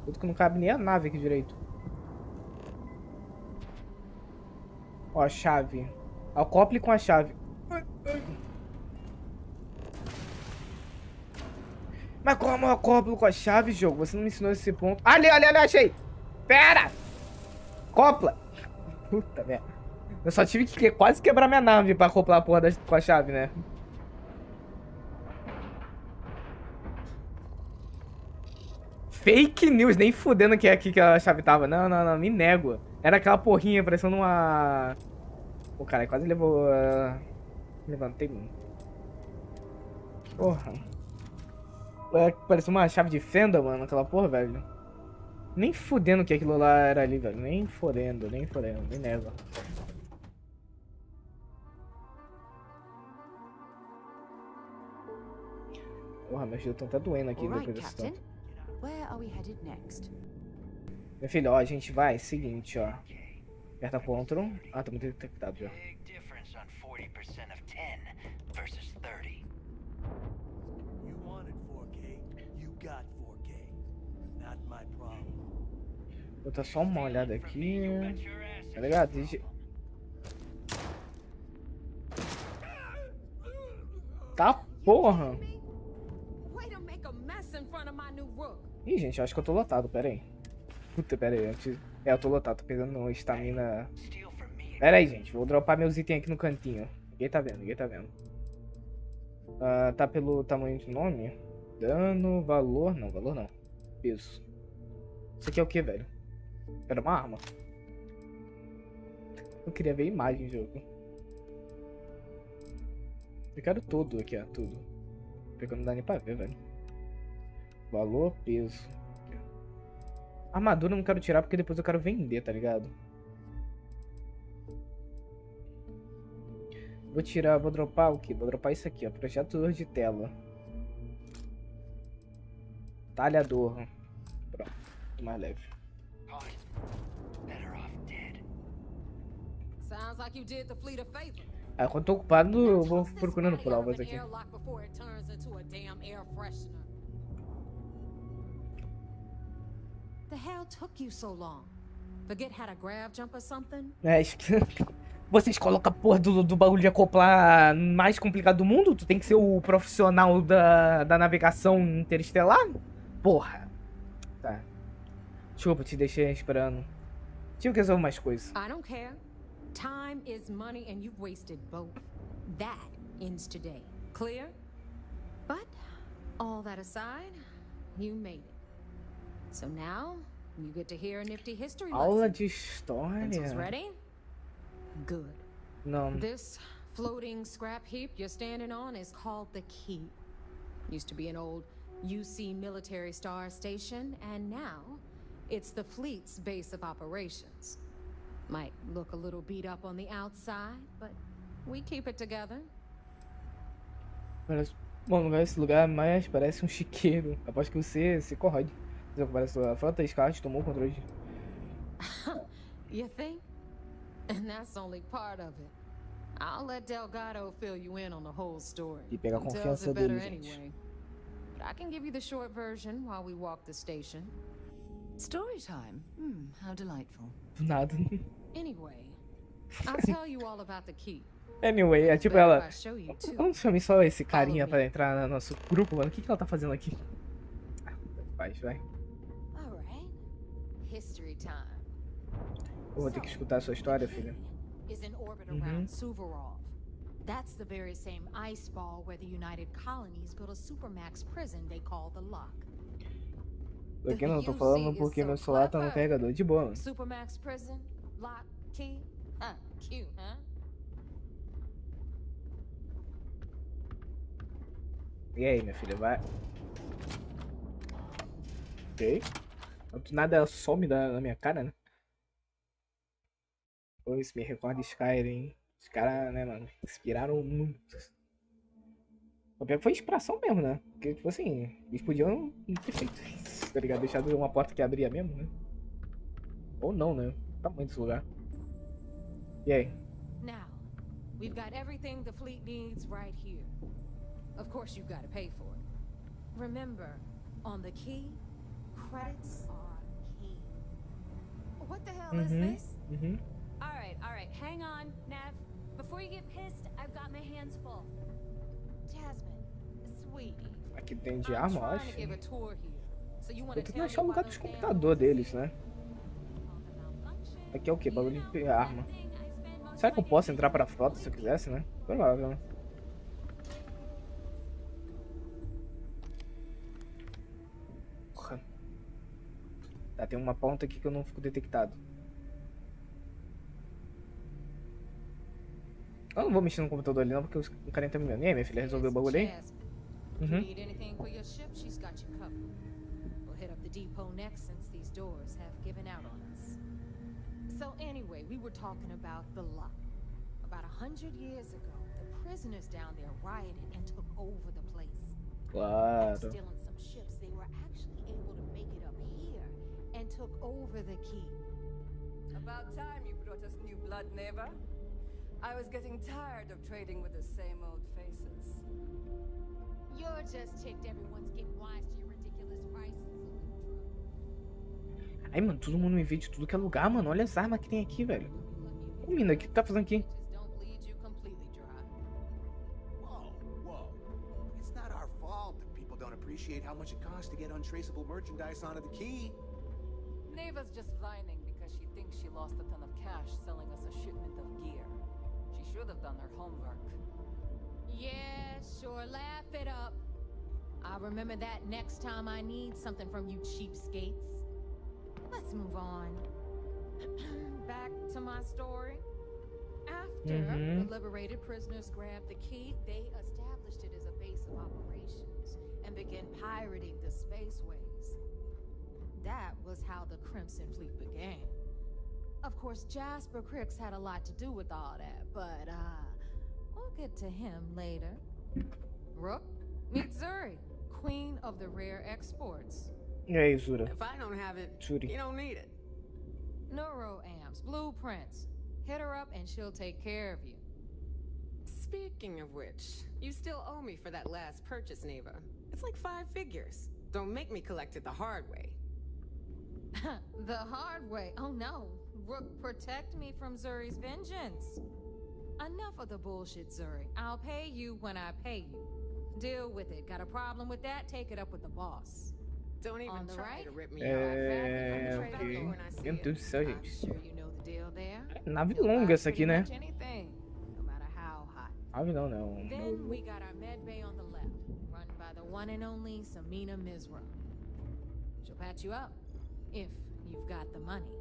Tanto que não cabe nem a nave aqui direito. Ó, a chave. Acople com a chave. Mas como eu acoplo com a chave, jogo? Você não me ensinou esse ponto. Ali, achei! Pera! Copla! Puta merda. Eu só tive que quase quebrar minha nave pra acoplar a porra com a chave, né? Fake news, nem fudendo que é aqui que a chave tava. Não, me nego. Era aquela porrinha parecendo uma... Pô, cara, quase levou... Levantei, mano. Porra. Parecia uma chave de fenda, mano, aquela porra, velho. Nem fudendo que aquilo lá era ali, velho. Nem fodendo, me nego. Porra, meus dedos estão até doendo aqui depois desse tanto. Meu filho, ó, a gente vai, seguinte, ó. Aperta Ctrl. Ah, tá muito detectado já. Vou dar só uma olhada aqui. Tá ligado? Tá porra! Ih, gente, eu acho que eu tô lotado, pera aí. Puta, pera aí. Eu tô lotado, tô pegando estamina. Pera aí, gente, vou dropar meus itens aqui no cantinho. Ninguém tá vendo. Tá pelo tamanho de nome? Dano, valor não. Peso. Isso aqui é o que, velho? Era uma arma. Eu queria ver a imagem, jogo. Eu quero tudo aqui, ó, tudo. Porque não dá nem pra ver, velho. Valor, peso. Armadura eu não quero tirar porque depois eu quero vender, tá ligado? Vou dropar o quê? Vou dropar isso aqui, ó. Projetador de tela. Talhador. Pronto, mais leve. Quando eu tô ocupado, eu vou procurando provas aqui. Acho que vocês colocam a porra do bagulho de acoplar mais complicado do mundo? Tu tem que ser o profissional da navegação interestelar? Porra. Tá. Desculpa, te deixei esperando. Tive que resolver mais coisas. I don't care. Time is money and you've wasted both. That ends today. Clear? But all that aside, you made it. So now you get to hear a nifty history lesson. Aula de história. Pencils ready? Good. Não. This floating scrap heap you're standing on is called the Keep. Used to be an old UC military star station, and now it's the fleet's base of operations. Might look a little beat up on the outside, but we keep it together. Bom, esse lugar mais parece um chiqueiro. Aposto que você se corrode. Você parece a frota Scout tomou o controle. You think? And that's only part of it. I'll let Delgado fill you in on the whole story. E pegar a He tells confiança it better dele, gente. anyway. But I can give you the short version while we walk the station. Story time. How delightful. Do nada. Anyway, I'll tell you all about the key. Anyway, é tipo Better ela. if I show you too. Vamos chamar só esse carinha pra entrar no nosso grupo, mano. O que ela tá fazendo aqui? Vai. Alright. History time. Eu vou ter que escutar a sua história, filha. Is in orbit around Suvorov. That's the very same ice ball where the United Colonies built a supermax prison they call the Lock. Aqui não tô falando porque meu celular tá no carregador. De boa, mano. Supermax prison, lock, key. Cute, huh? E aí, minha filha, vai. Ok. Do nada ela some da minha cara, né? Pois me recorda Skyrim. Os caras, né, mano, inspiraram muito. O pior que foi inspiração mesmo, né? Porque, tipo assim, eles podiam ter feito isso, tá ligado? Deixado uma porta que abria mesmo, né? Ou não, né? O tamanho desse lugar. E aí? Now, we've got everything the fleet needs right here. Of course, you've got to pay for it. Remember, on the key, credits are king. What the hell is this? All right, hang on, Nev. Before you get pissed, I've got my hands full. Jasmine, sweetie. Aqui tem de arma, eu acho. To give a tour here. So you Tô want to tentando achar o lugar dos computadores deles, né? Aqui é o que? Bagulho de arma. Será que eu posso entrar pra frota se eu quisesse, né? Provável, né? Porra. Tá, tem uma ponta aqui que eu não fico detectado. Eu não vou mexer no computador ali não, porque o carinha tá me vendo. E aí, minha filha, resolveu o bagulho aí? Need anything for your ship, she's got you covered. We'll hit up the depot next since these doors have given out on us. So anyway, we were talking about the Lock. About 100 years ago, the prisoners down there rioted and took over the place. Claro. After stealing some ships, they were actually able to make it up here and took over the key. About time you brought us new blood, Neva. I was getting tired of trading with the same old faces. You're just ticked everyone's getting wise to your ridiculous prices. Ai, mano, todo mundo me vê de tudo que é lugar, mano. Olha as armas que tem aqui, velho. Ô, mina, o que tu tá fazendo aqui? Whoa. It's not our fault that people don't appreciate how much it costs to get untraceable merchandise onto the key. Neva's just whining because she thinks she lost a ton of cash selling us a shipment of gear. She should have done her homework. Yeah, sure, laugh it up. I'll remember that next time I need something from you cheapskates. Let's move on. Back to my story. After the liberated prisoners grabbed the key, they established it as a base of operations and began pirating the spaceways. That was how the Crimson Fleet began. Of course, Jasper Cricks had a lot to do with all that, but we'll get to him later. Rook, meet Zuri, queen of the rare exports. E aí, Zura? If I don't have it, Zuri. you don't need it. Neuroamps, blueprints. Hit her up and she'll take care of you. Speaking of which, you still owe me for that last purchase, Neva. It's like 5 figures. Don't make me collect it the hard way. The hard way? Oh no. Rook, protect me from Zuri's vengeance. Enough of the bullshit, Zuri. I'll pay you when I pay you. Deal with it. Got a problem with that? Take it up with the boss. Don't even On the try right? to rip me off. Ok. Meu Deus do céu, gente. Sure you know the deal there. Nave longa essa aqui, né? Anything, no matter how hot. Nave não, não. Then we got our med bay on the left, run by the one and only Samina Mizra. She'll patch you up, if you've got the money.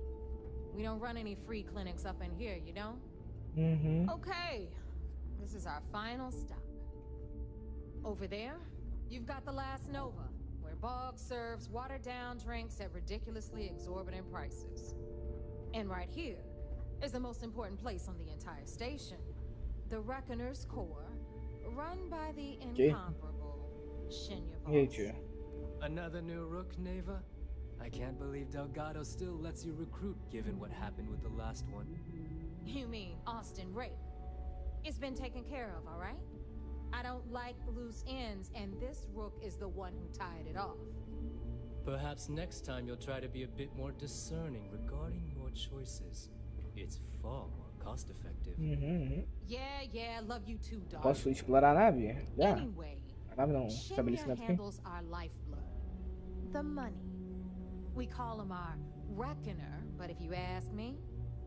We don't run any free clinics up in here, you don't? Okay, this is our final stop. Over there, you've got the last Nova, where Bog serves watered-down drinks at ridiculously exorbitant prices. And right here is the most important place on the entire station, the Reckoner's Core, run by the incomparable Shinya Voss. Another new Rook, Neva? I can't believe Delgado still lets you recruit given what happened with the last one. You mean Austin rape? It's been taken care of, all right? I don't like loose ends, and this rook is the one who tied it off. Perhaps next time you'll try to be a bit more discerning regarding your choices. It's far more cost-effective. Yeah, love you too, dog. Posso explorar a nave? Já. Anyway, A nave não, Shinya estabelecimento aqui. handles our lifeblood, the money. We call him our reckoner, but if you ask me,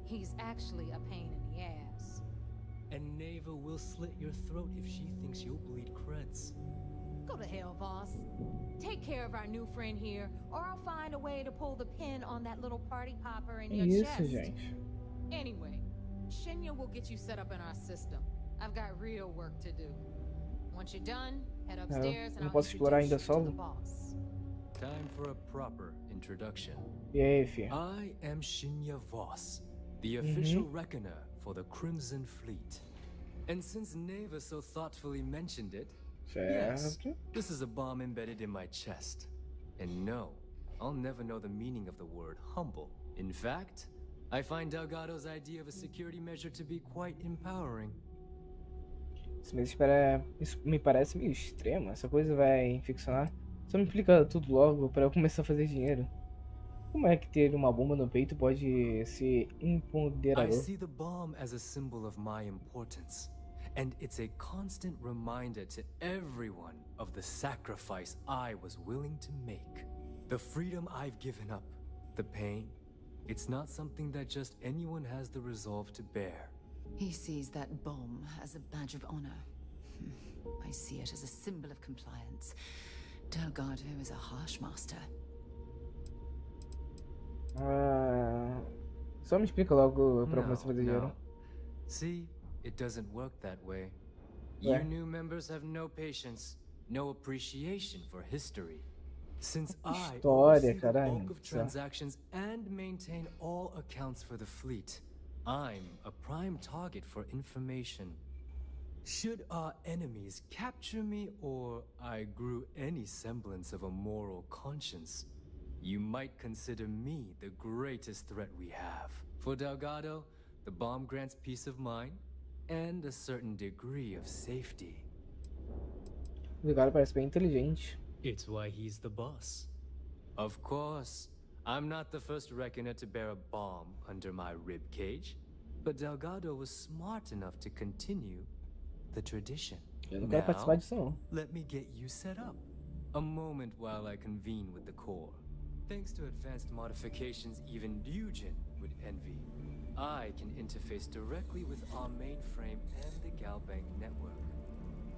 he's actually a pain in the ass. And Neva will slit your throat if she thinks you'll bleed creds. Go to hell, boss. Take care of our new friend here, or I'll find a way to pull the pin on that little party popper in your Isso, chest. gente. Anyway, Shinya will get you set up in our system. I've got real work to do. Once you're done, head upstairs and Não I'll posso explorar ainda introduce you to the solo? boss. Time for a proper introduction. E aí, filho? I am Shinya Voss, the official reckoner for the Crimson Fleet. And since Neva so thoughtfully mentioned it, yes, Certo. this is a bomb embedded in my chest. And no, I'll never know the meaning of the word humble. In fact, I find Delgado's idea of a security measure to be quite empowering. Isso me parece meio extremo. Essa coisa vai ficcionar. Só me explica tudo logo para eu começar a fazer dinheiro. Como é que ter uma bomba no peito pode ser I empoderador? see the bomb as a symbol of my importance. And it's a constant reminder to everyone of the sacrifice I was willing to make. The freedom I've given up, the pain, it's not something that just anyone has the resolve to bear. He sees that bomb as a badge of honor. I see it as a symbol of compliance. Delgado is a harsh master. Só me explica logo pra eu começar a fazer dinheiro. No. See, it doesn't work that way. Yeah. You new members have no patience, no appreciation for history. Since I oversee the bulk of transactions and maintain all accounts for the fleet, I'm a prime target for information. Should our enemies capture me or I grew any semblance of a moral conscience, you might consider me the greatest threat we have. For Delgado, the bomb grants peace of mind and a certain degree of safety. O Delgado parece bem inteligente. It's why he's the boss. Of course, I'm not the first reckoner to bear a bomb under my rib cage, but Delgado was smart enough to continue the tradition. Eu não quero participar disso não. Let me get you set up. A moment while I convene with the core. Thanks to advanced modifications even Ryujin would envy, I can interface directly with our mainframe and the Galbank network.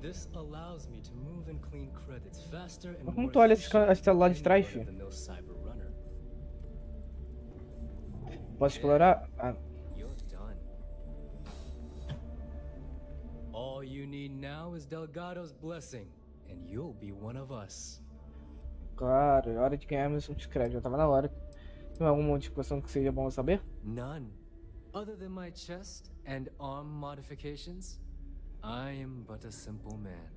This allows me to move and clean credits faster and Mas more como tu olha esse celular de trás, efficiently filho? than no cyber runner. Posso explorar? Ah, You're done. All you need now is Delgado's blessing, and you'll be one of us. claro, é hora de ganhar meus pontos de crédito. Já tava na hora. Tem alguma modificação que seja bom eu saber? None. Other than my chest and arm modifications, I am but a simple man.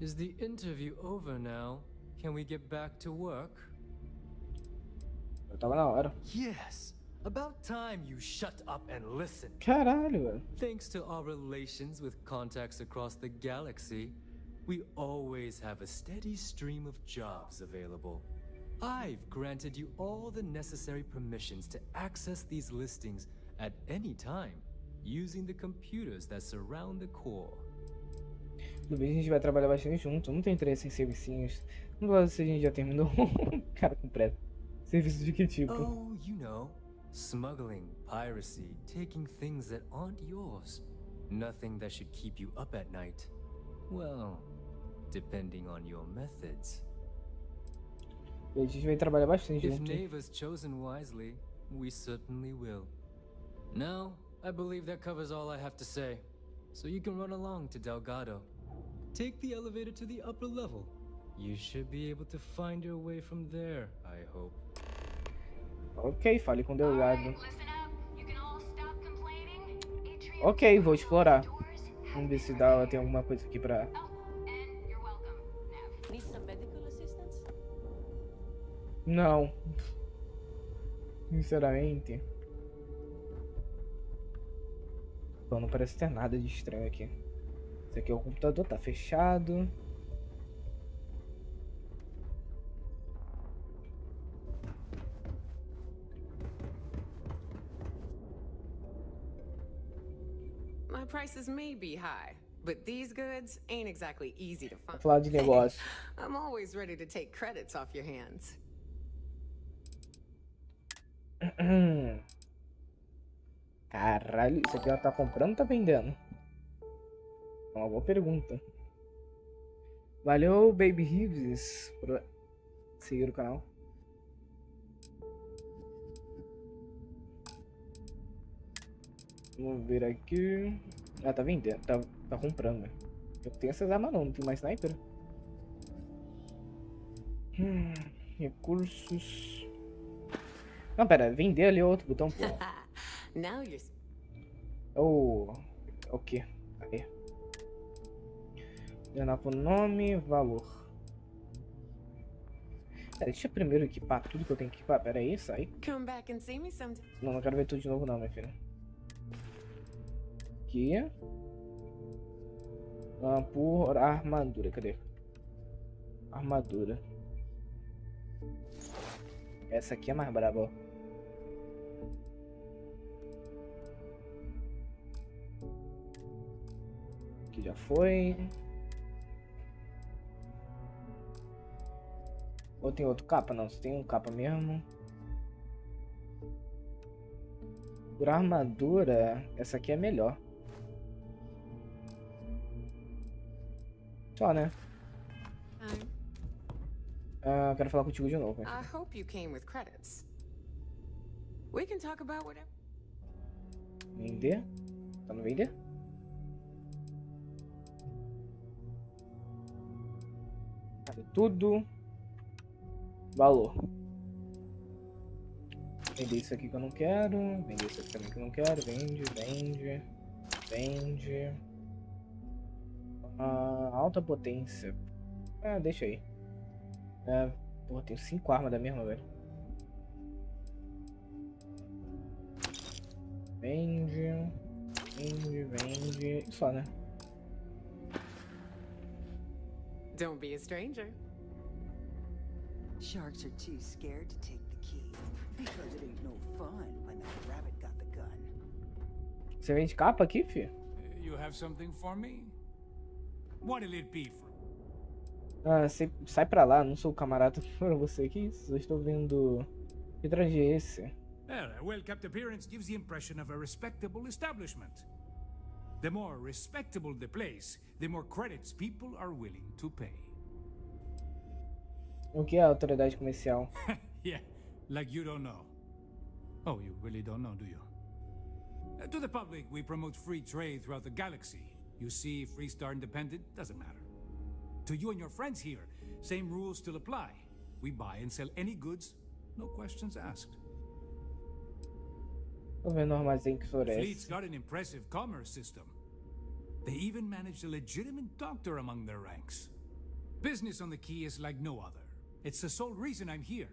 Is the interview over now? Can we get back to work? Já tava na hora. Yes. About time you shut up and listen. Caralho, velho. Thanks to our relations with contacts across the galaxy, we always have a steady stream of jobs available. I've granted you all the necessary permissions to access these listings at any time, using the computers that surround the core. Tudo bem, a gente vai trabalhar bastante junto. Eu não tenho interesse em servicinhos. Não gosto se a gente já terminou. Cara com pressa. Serviço de que tipo? Oh, you know, smuggling, piracy, taking things that aren't yours. Nothing that should keep you up at night. Well, depending on your methods. A gente vai trabalhar bastante If junto. Neva's chosen wisely, we certainly will. Now, I believe that covers all I have to say. So you can run along to Delgado. Take the elevator to the upper level. You should be able to find your way from there, I hope. Ok, fale com o Delgado. Ok, vou explorar. Vamos ver se tem alguma coisa aqui pra... Need some medical assistance? Não. Sinceramente. Pô, não parece ter nada de estranho aqui. Esse aqui é o computador, tá fechado. My prices may be high, but these goods ain't exactly easy to find. Vou falar de negócio. I'm always ready to take credits off your hands. Caralho, isso aqui ela tá comprando ou tá vendendo? É uma boa pergunta. Valeu, Baby Reeves, por seguir o canal. Vamos ver aqui. Ah, tá vendendo, tá comprando. Eu tenho essas armas não tenho mais sniper. Recursos. Não, pera, vender ali é outro botão, pô. O que? Aí. Ordenar por nome, valor. Pera, deixa eu primeiro equipar tudo que eu tenho que equipar. Pera aí, sai. Não quero ver tudo de novo não, minha filha. Aqui. Por armadura, cadê? Armadura. Essa aqui é mais braba, ó. Aqui já foi. Ou tem outro capa? Não, só tem um capa mesmo. Por armadura, essa aqui é melhor. Só, né? Quero falar contigo de novo. I hope you came with credits. We can talk about whatever. Vender? Tá no vender? Tudo. Valor. Vender isso aqui que eu não quero. Vender isso aqui também que eu não quero. Vende. Alta potência. Deixa aí. Porra, tenho 5 armas da mesma, velho. Vende. Só, né? Don't be a stranger. Sharks are too scared to take the key because it ain't no fun when that rabbit got the gun. Você vende capa aqui, filho? You have something for me? What'll it be for? Sai pra lá, não sou camarada pra você aqui. Só estou vendo. Que traje é esse? Well, a well-kept appearance gives the impression of a respectable establishment. The more respectable the place, the more credits people are willing to pay. O que é a autoridade comercial? Yeah, like you don't know. Oh, you really don't know, do you? To the public, we promote free trade throughout the galaxy. You see, Freestar Independent doesn't matter. To you and your friends here, same rules still apply. We buy and sell any goods, no questions asked. Tô vendo um armazém que floresce. Fleet's got an impressive commerce system. They even managed a legitimate doctor among their ranks. Business on the Key is like no other. It's the sole reason I'm here,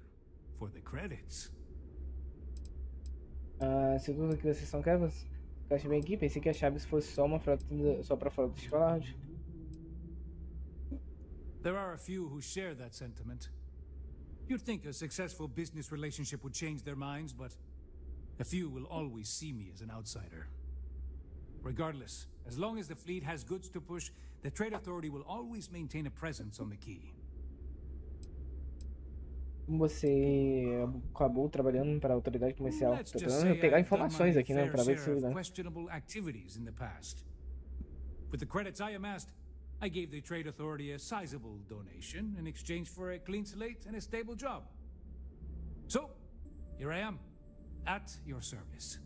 for the credits. Se tudo que vocês são querem, encaixa bem aqui. Pensei que a chave fosse só pra frota escolar. There are a few who share that sentiment. You'd think a successful business relationship would change their minds, but a few will always see me as an outsider. Regardless, as long as the fleet has goods to push, the Trade Authority will always maintain a presence on the Key. Você acabou trabalhando para a autoridade comercial. Tô tentando pegar informações aqui, né, para ver se questionable activities in the past. With the credits I amassed, I gave the Trade Authority a sizable donation in exchange for a clean slate and a stable job. So, here I am, at your service.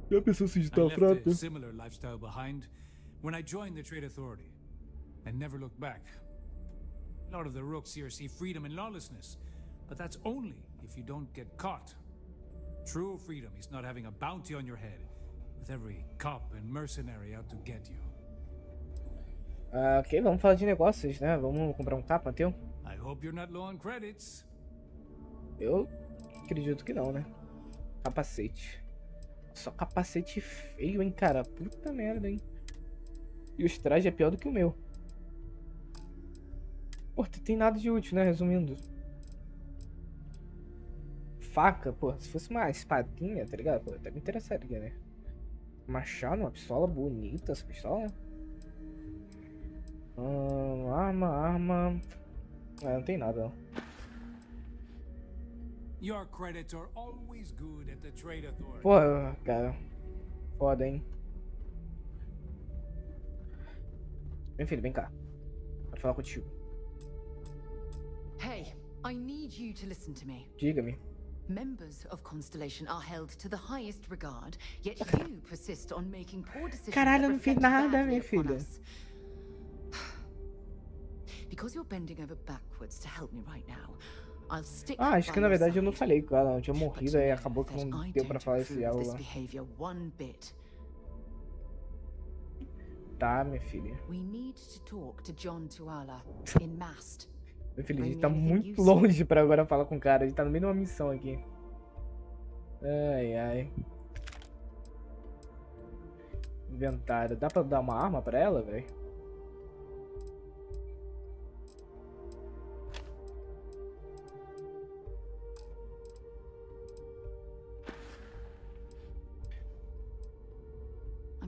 Já pensou se I left a similar lifestyle behind when I joined the Trade Authority, and never looked back. A lot of the rooks here see freedom and lawlessness, but that's only if you don't get caught. True freedom is not having a bounty on your head, with every cop and mercenary out to get you. Ok, vamos falar de negócios, né? Vamos comprar um capa teu? I hope you're not low on credits. Eu acredito que não, né? Capacete. Só capacete feio, hein, cara. Puta merda, hein. E os trajes é pior do que o meu. Pô, não tem nada de útil, né? Resumindo. Faca, pô. Se fosse uma espadinha, tá ligado? Pô, até me interessaria, né? Machado, uma pistola bonita, essa pistola. Arma. Não tem nada, não. Your credits are always good at the Trade Authority. Pô, cara. Foda, hein? Meu filho, vem cá. Quero falar contigo. Hey, I need you to listen to me. Diga-me. Members of Constellation are held to the highest regard, yet you persist on making poor decisions. Caralho, eu não fiz nada, minha filha. Because you're bending over backwards to help me right now. I'll stick Acho que na verdade eu não falei com ela, eu tinha morrido e acabou que não deu pra falar esse algo lá. Tá, minha filha. Meu filho, a gente tá muito longe pra agora falar com o cara, a gente tá no meio de uma missão aqui. Ai. Inventário, dá pra dar uma arma pra ela, velho?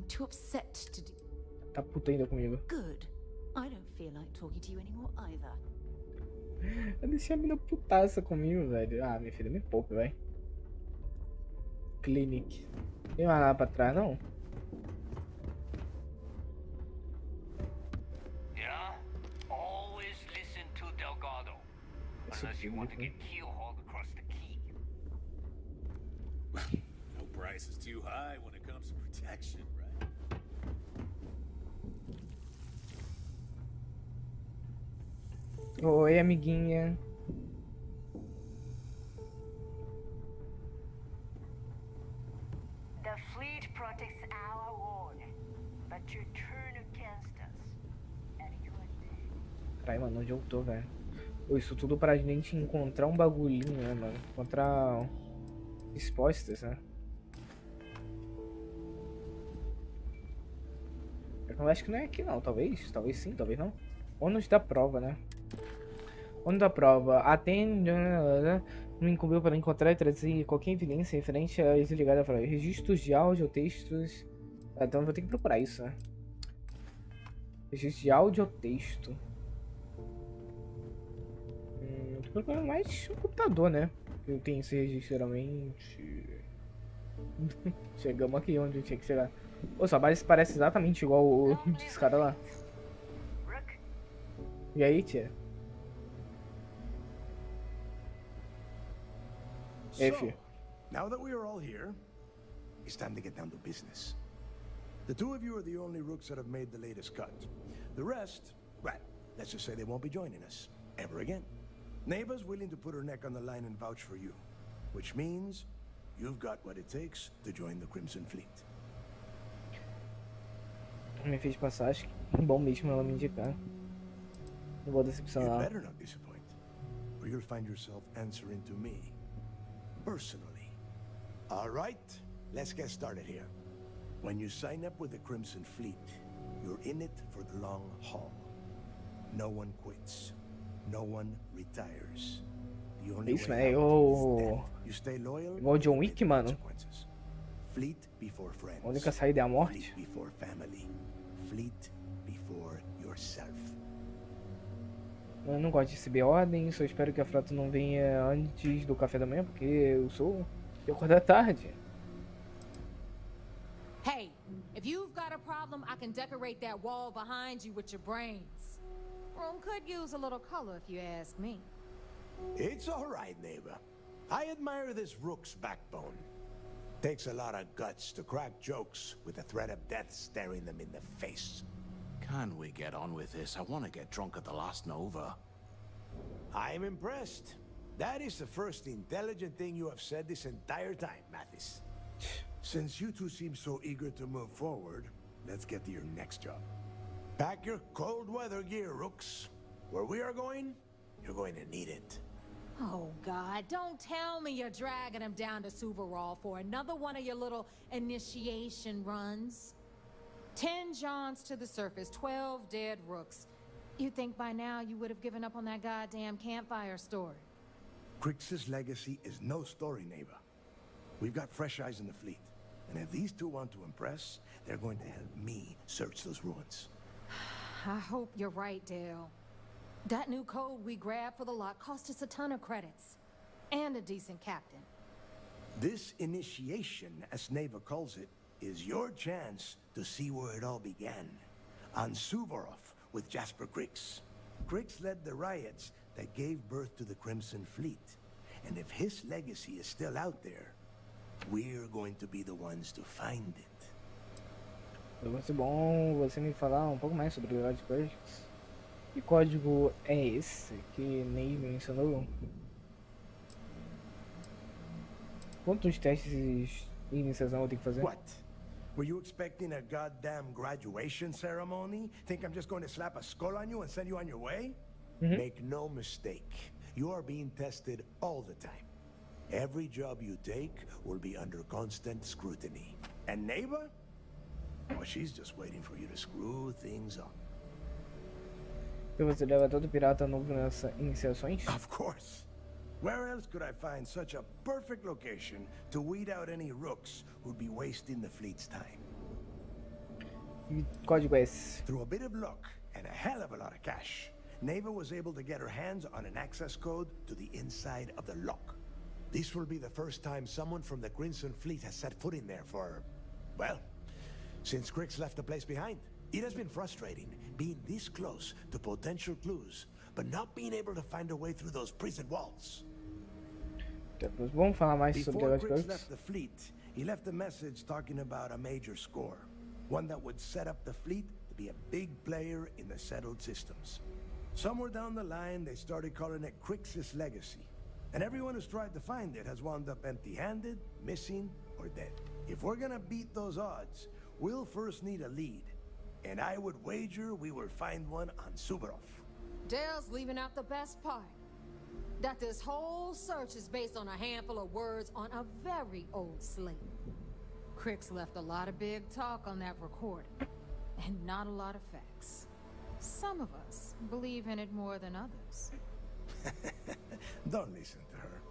Too upset to do. Tá puta ainda comigo. Good. I don't feel like talking to you anymore either. Eu deixei a mina putaça comigo, velho. Ah, minha filha, me poupa, velho. Clinic. Tem mais nada pra trás, não? Yeah? Always listen to Delgado. Unless you want to get keel-hauled across the key. No price is too high when it comes to protection, right? Oi, amiguinha. The fleet protects our world, but you turn against us, and you are dead. Caralho, mano, onde eu tô, velho? Isso tudo pra gente encontrar um bagulhinho, né, mano? Encontrar respostas, né? Eu acho que não é aqui não, talvez sim, talvez não. Ônus da prova, né? Ônus da prova, atende, me incumbiu para encontrar e trazer qualquer evidência referente a desligada para registros de áudio ou textos. Então eu vou ter que procurar isso, né? Registro de áudio ou texto. Tô procurando mais no computador, né? Eu tenho esse registro geralmente. Chegamos aqui onde eu tinha que chegar. Pô, sua base parece exatamente igual o desse cara lá. E aí, tia? So, now that we are all here, it's time to get down to business. The two of you are the only rooks that have made the latest cut. The rest, well, let's just say they won't be joining us ever again. Neva's willing to put her neck on the line and vouch for you, which means you've got what it takes to join the Crimson Fleet. Me fez passar, acho que bom mesmo ela me indicar. Não vou decepcionar. You better not disappoint, or you'll find yourself answering to me, personally. All right, let's get started here. When you sign up with the Crimson Fleet, you're in it for the long haul. No one quits. No one retires. The only Isso, way é out is death. You stay loyal. Igual John Wick, mano. Fleet before friends. A única saída é a morte. Fleet before family. Fleet before yourself. Eu não gosto de receber ordem, só espero que a frota não venha antes do café da manhã, porque eu acordo à tarde. Hey, if you've got a problem, I can decorate that wall behind you with your brains. Room could use a little color if you ask me. It's all right, neighbor. I admire this rook's backbone. Takes a lot of guts to crack jokes with the threat of death staring them in the face. Can we get on with this? I want to get drunk at the last Nova. I'm impressed. That is the first intelligent thing you have said this entire time, Mathis. Since you two seem so eager to move forward, let's get to your next job. Pack your cold weather gear, rooks. Where we are going, you're going to need it. Oh, God, don't tell me you're dragging him down to Suvarol for another one of your little initiation runs. 10 Johns to the surface, 12 dead rooks. You'd think by now you would have given up on that goddamn campfire story. Crix's legacy is no story, neighbor. We've got fresh eyes in the fleet. And if these two want to impress, they're going to help me search those ruins. I hope you're right, Dale. That new code we grabbed for the lot cost us a ton of credits. And a decent captain. This initiation, as Neva calls it, is your chance to see where it all began. On Suvorov with Jasper Crix. Crix led the riots that gave birth to the Crimson Fleet. And if his legacy is still out there, we're going to be the ones to find it. Vai ser bom você me falar um pouco mais sobre o Lord Crix. Que código é esse que Ney mencionou? Quantos testes de iniciação eu tenho que fazer? What? Were you expecting a goddamn graduation ceremony? Think I'm just going to slap a skull on you and send you on your way? Make no mistake. You are being tested all the time. Every job you take will be under constant scrutiny. And neighbor? Well, she's just waiting for you to screw things up. E você leva todo pirata novo nessas iniciações? Of course. Where else could I find such a perfect location to weed out any rooks who'd be wasting the fleet's time? Que código é esse? Through a bit of luck and a hell of a lot of cash, Neva was able to get her hands on an access code to the inside of the lock. This will be the first time someone from the Crimson Fleet has set foot in there for, well, since Crix left the place behind. It has been frustrating being this close to potential clues, but not being able to find a way through those prison walls. Vamos falar mais sobre Before o Crix left the fleet, he left a message talking about a major score, one that would set up the fleet to be a big player in the settled systems. Somewhere down the line, they started calling it Crix's legacy, and everyone who's tried to find it has wound up empty-handed, missing, or dead. If we're gonna beat those odds, we'll first need a lead. And I would wager we will find one on Suvorov. Dale's leaving out the best part. That this whole search is based on a handful of words on a very old slate. Crix left a lot of big talk on that recording, and not a lot of facts. Some of us believe in it more than others. Don't listen to her.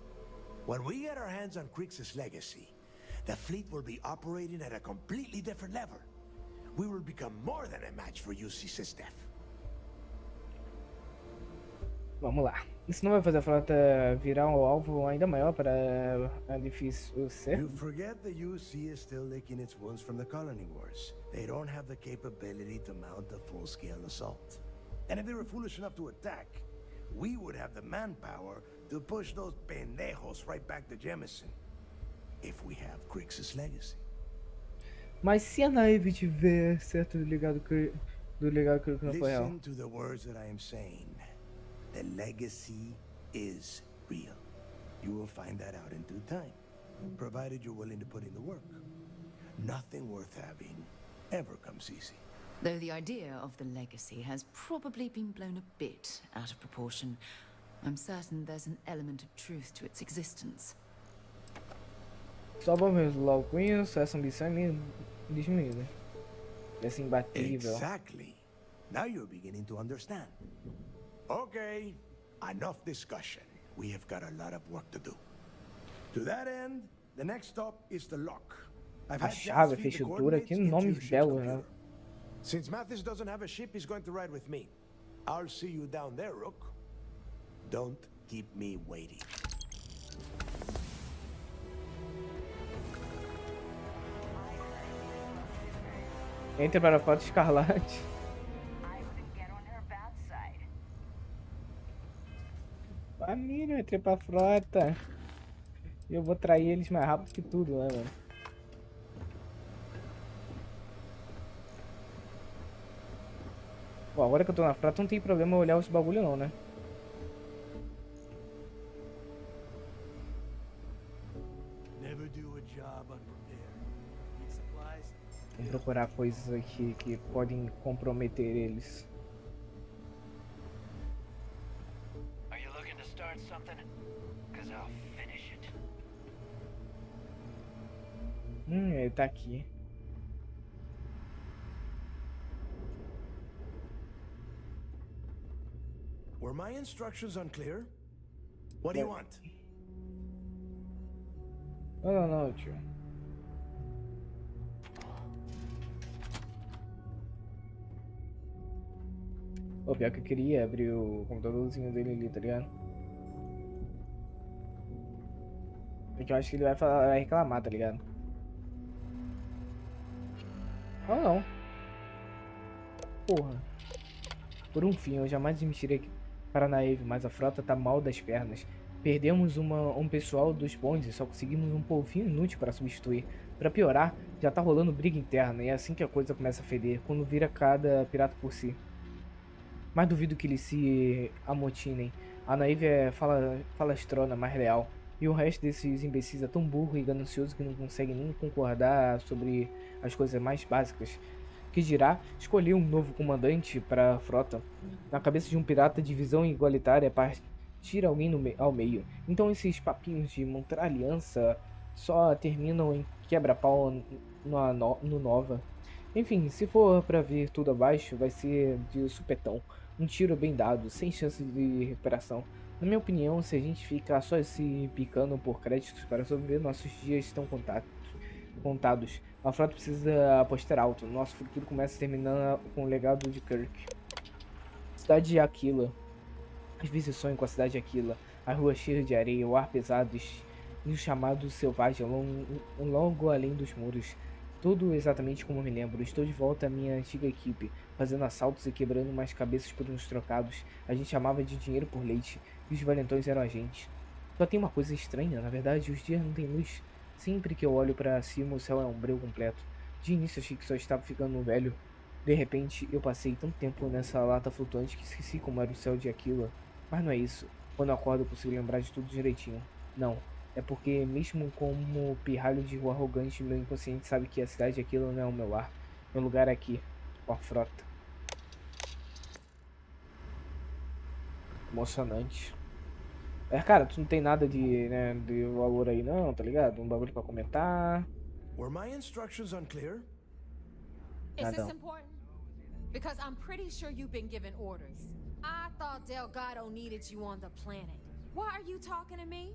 When we get our hands on Crix's legacy, the fleet will be operating at a completely different level. We will become more than a match for UC Sistef. Vamos lá. Isso não vai fazer a frota virar um alvo ainda maior para a difícil ser? You forget the UC is still licking its wounds from the colony wars. They don't have the capability to mount a full-scale assault. And if they were foolish enough to attack, we would have the manpower to push those pendejos right back to Jemison. If we have Crix's legacy. Mas se a naive tiver certo do legado que não foi real. Listen to the words that I am saying. The legacy is real. You will find that out in due time, provided you're willing to put in the work. Nothing worth having ever comes easy. Though the idea of the legacy has probably been blown a bit out of proportion, I'm certain there's an element of truth to its existence. Só vamos logo com isso, essa ambição é meio diminuída. Essa imbatível. Exactly. Now you're beginning to understand. Okay, enough discussion. We have got a lot of work to do. To that end, the next stop is the lock. A chave, fechadura, que nomes belos, né? Since Mathis doesn't have a ship, he's going to ride with me. I'll see you down there, Rook. Don't keep me waiting. Entre para a Frota Escarlate. Família, eu entrei pra frota. E eu vou trair eles mais rápido que tudo, né, mano? Bom, agora que eu tô na frota não tem problema olhar os bagulho não, né? Vamos procurar coisas aqui que podem comprometer eles. Are you looking to start something? Ele tá aqui. Were my instructions unclear? What do you want? Não, tio. O pior que eu queria abrir o computadorzinho dele ali, tá ligado? Porque eu acho que ele vai reclamar, tá ligado? Ou não. Porra. Por um fim, eu jamais admitirei que para a nave, mas a frota tá mal das pernas. Perdemos um pessoal dos bondes e só conseguimos um polvinho inútil para substituir. Para piorar, já tá rolando briga interna e é assim que a coisa começa a feder, quando vira cada pirata por si. Mas duvido que eles se amotinem. A naive é falastrona, mais leal. E o resto desses imbecis é tão burro e ganancioso que não consegue nem concordar sobre as coisas mais básicas. Que dirá escolher um novo comandante para a frota. Na cabeça de um pirata de visão igualitária é partir alguém ao meio. Então esses papinhos de montar aliança só terminam em quebra-pau no Nova. Enfim, se for para vir tudo abaixo, vai ser de supetão. Um tiro bem dado, sem chance de recuperação. Na minha opinião, se a gente ficar só se picando por créditos para sobreviver, nossos dias estão contados. A frota precisa apostar alto. Nosso futuro começa terminando com o legado de Kirk. Cidade de Aquila. Às vezes sonho com a cidade de Aquila. A rua cheia de areia, o ar pesado e o chamado selvagem longo além dos muros. Tudo exatamente como me lembro. Estou de volta à minha antiga equipe, fazendo assaltos e quebrando mais cabeças por uns trocados. A gente chamava de dinheiro por leite, e os valentões eram a gente. Só tem uma coisa estranha, na verdade, os dias não têm luz. Sempre que eu olho para cima, o céu é um breu completo. De início achei que só estava ficando velho. De repente, eu passei tanto tempo nessa lata flutuante que esqueci como era o céu de Aquila. Mas não é isso. Quando eu acordo, eu consigo lembrar de tudo direitinho. Não. É porque, mesmo como pirralho de rua arrogante, meu inconsciente sabe que a cidade de Aquila não é o meu lar. Meu lugar é aqui, com a frota. Emocionante. Cara, tu não tem nada de valor aí não, tá ligado? Um bagulho pra comentar. Were my instructions unclear? Is this important? Because I'm pretty sure you've been given orders. I thought Delgado needed you on the planet. Why are you talking to me?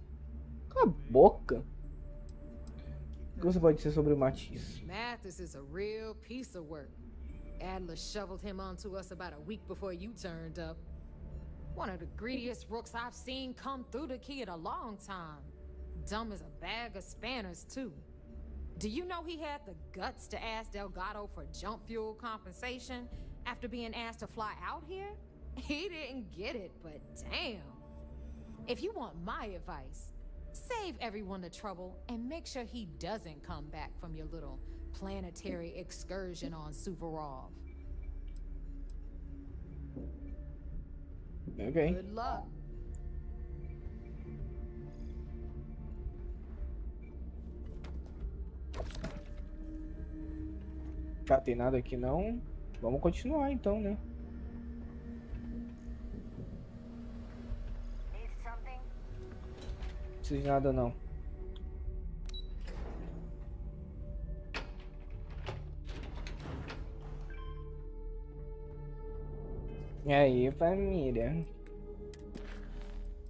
Cala a boca. O que você pode dizer sobre o Matisse? Mathis is a real piece of work. Adler shoveled him onto us about a week before you turned up. One of the greediest rooks I've seen come through the key in a long time. Dumb as a bag of spanners, too. Do you know he had the guts to ask Delgado for jump fuel compensation after being asked to fly out here? He didn't get it, but damn. If you want my advice, save everyone the trouble and make sure he doesn't come back from your little planetary excursion on Suvorov. Okay. Good luck. Tá, tem nada aqui não. Vamos continuar então, né? Não precisa de nada não. E aí, família?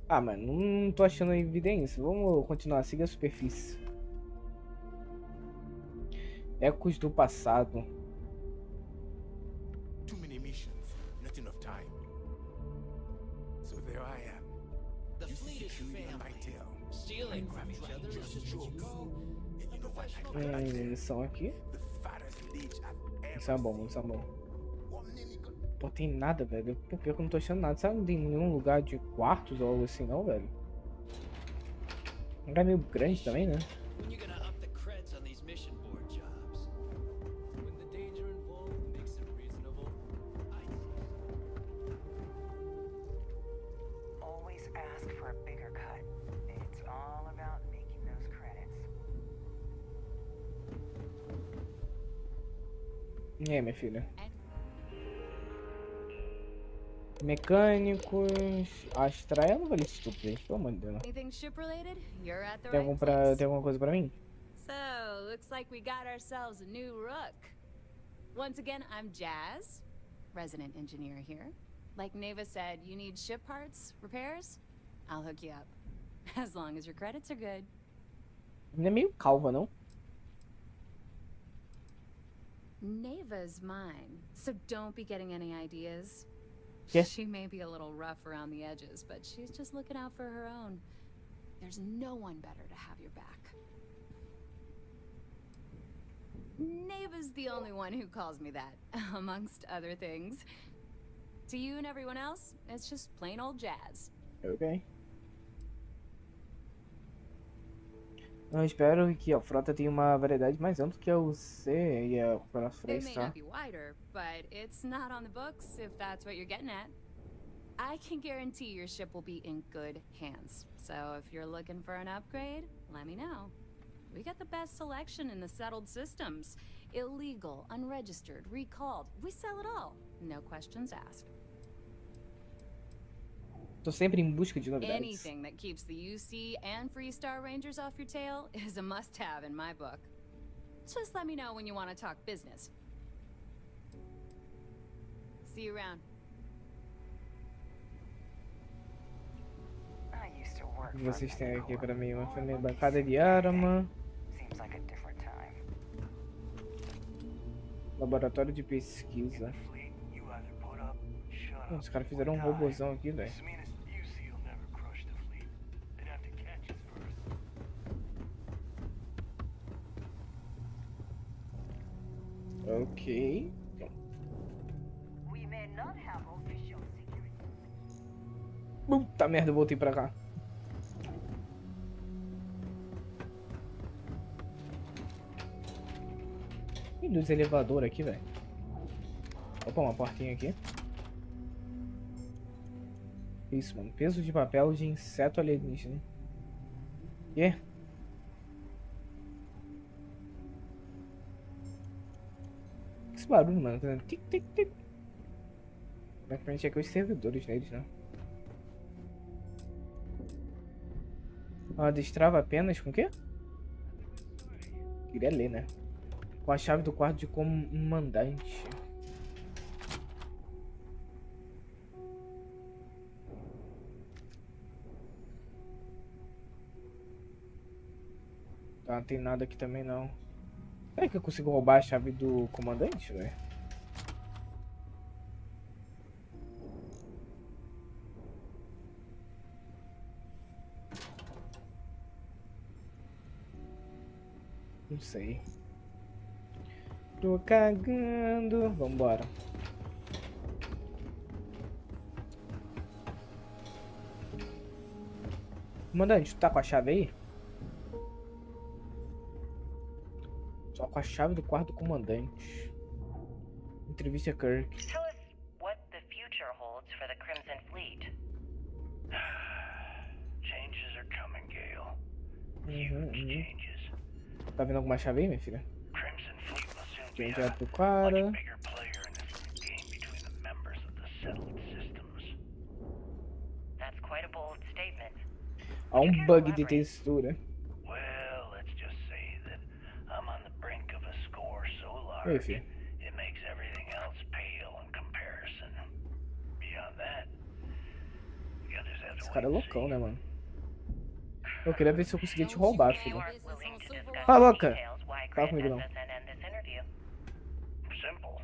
Ah, mano, não tô achando evidência. Vamos continuar, siga a superfície. Ecos do passado. Too many missions, not enough time. So there I am. The fleet is family. Stealing from each other is just what you call a professional. Missão aqui. Isso é bom, isso é bom. Pô, tem nada, velho. Por que eu não tô achando nada? Sabe, não tem nenhum lugar de quartos ou algo assim, não, velho? Um lugar meio grande também, né? Always ask for a bigger cut. It's all about making those credits. E aí, minha filha? Mecânicos, astrais, eu não vou ler isso tudo, gente, pelo amor de Deus. Tem alguma coisa pra mim? So, looks like we got ourselves a new rook. Once again, I'm Jazz, resident engineer here. Like Neva said, you need ship parts, repairs? I'll hook you up. As long as your credits are good. Não é meio calva, não? Neva's mine, so don't be getting any ideas. Yeah. She may be a little rough around the edges, but she's just looking out for her own. There's no one better to have your back. Neva's the only one who calls me that, amongst other things. To you and everyone else, it's just plain old Jazz. Ok. Eu espero que a frota tenha uma variedade mais ampla que a UC e a Operação It may tá? not be wider, but it's not on the books, if that's what you're getting at. I can guarantee your ship will be in good hands. So if you're looking for an upgrade, let me know. We got the best selection in the settled systems. Illegal, unregistered, recalled. We sell it all. No questions asked. Tô sempre em busca de novidades. Anything that keeps the UC and Freestar Rangers off your tail is a must-have in my book. Just let me know when you want to talk business. See you around. I used to work O que for vocês a têm medical aqui pra mim? Uma organization. bancada de arma. Seems like a different time. Laboratório de pesquisa. Os caras fizeram um robôzão aqui, velho. Ok. We may not have official security. Puta merda, eu voltei pra cá. Tem luz elevador aqui, velho. Opa, uma portinha aqui. Isso, mano. Peso de papel de inseto alienígena. Quê? Que esse barulho, mano? Tá dando tic, tic, tic. Praticamente aqui os servidores deles, né? Ah, destrava apenas com o quê? Queria ler, né? Com a chave do quarto de comandante. Tá, não tem nada aqui também não. Será que eu consigo roubar a chave do comandante, velho? Não sei. Tô cagando. Vambora. Comandante, tu tá com a chave aí? Só com a chave do quarto do comandante. Entrevista Kirk. Tell us what the future holds for the Crimson Fleet. Changes are coming, Gale. Huge changes. Tá vendo alguma chave aí, minha filha? Crimson Fleet will soon be Gente, a pro cara. much bigger player in this game between the members of the settled systems. That's quite a bold statement. Há um bug de textura. Well, let's just say that I'm on the brink of a score so Ei, large filho. it makes everything else pale in comparison. Beyond that, the others have Esse to cara é wait and loucão, see. né, mano? Eu queria ver se eu conseguia te roubar, filho. You aren't willing to discuss Tá louca? details why Fala Grit comigo não. has us end this interview. Simple.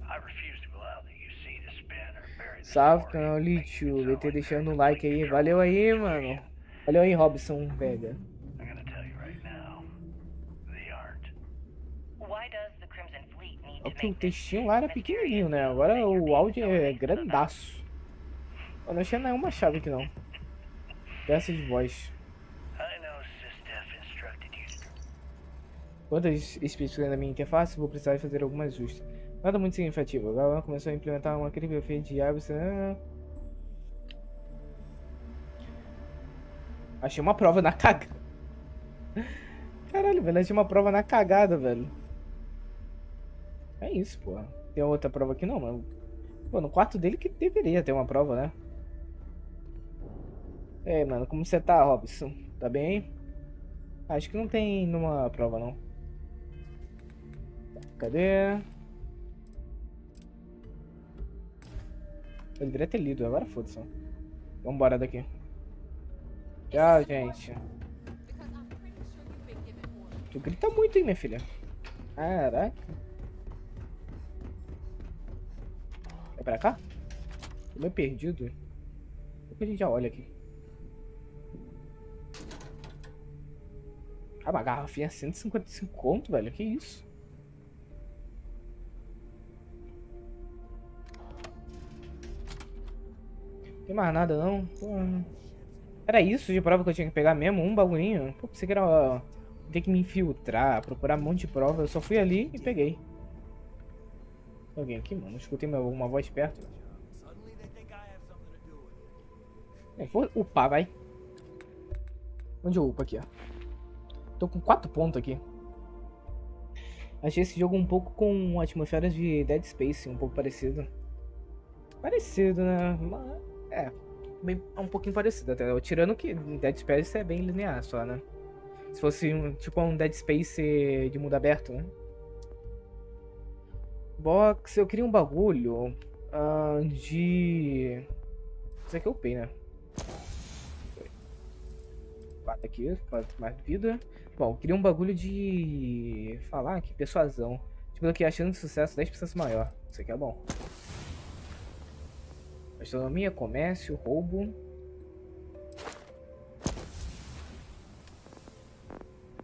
I refuse to allow the UC to spin or bury the Salve, story. canal Lytio. VT deixando o like aí. Valeu aí, mano. Valeu aí, Robson, velho. I'm gonna tell you right now, they aren't. Why does the Crimson Fleet need É to que o make this textinho lá era pequenininho, né? Agora o áudio é grandaço. Eu não achei nenhuma chave aqui, não. Peça de voz. I know Sistef instructed you to Quantas especificações da minha interface, vou precisar fazer algumas ajustes. Nada muito significativo. Agora começou a implementar uma criptografia de árvores. Achei uma prova na cagada. Caralho, velho. Achei uma prova na cagada, velho. É isso, pô. Tem outra prova aqui não, mano. Pô, no quarto dele que deveria ter uma prova, né? E aí, mano, como você tá, Robson? Tá bem? Acho que não tem numa prova, não. Cadê? Eu deveria ter lido, agora foda-se. Vambora daqui. Tchau, gente. Tu grita muito, hein, minha filha? Caraca. É pra cá? Tô meio perdido. Depois a gente já olha aqui. Ah, uma garrafinha 155 conto, velho. Que isso? Não tem mais nada, não? Porra. Era isso de prova que eu tinha que pegar mesmo? Um bagulhinho? Pô, pensei que era... Ó, ter que me infiltrar, procurar um monte de prova. Eu só fui ali e peguei. Tem alguém aqui, mano? Eu escutei uma voz perto. Vou upar, vai. Onde eu upo aqui, ó? Tô com 4 pontos aqui. Achei esse jogo um pouco com atmosferas de Dead Space, um pouco parecido. Parecido, né? É, um pouquinho parecido até. Tirando que Dead Space é bem linear só, né? Se fosse tipo um Dead Space de mundo aberto, né? Box, eu queria um bagulho de... Isso aqui eu upei, né? 4 aqui, 4 mais vida. Bom, eu queria um bagulho de... Falar aqui, persuasão. Tipo, aqui a chance de sucesso 10% maior. Isso aqui é bom. Astronomia, comércio, roubo.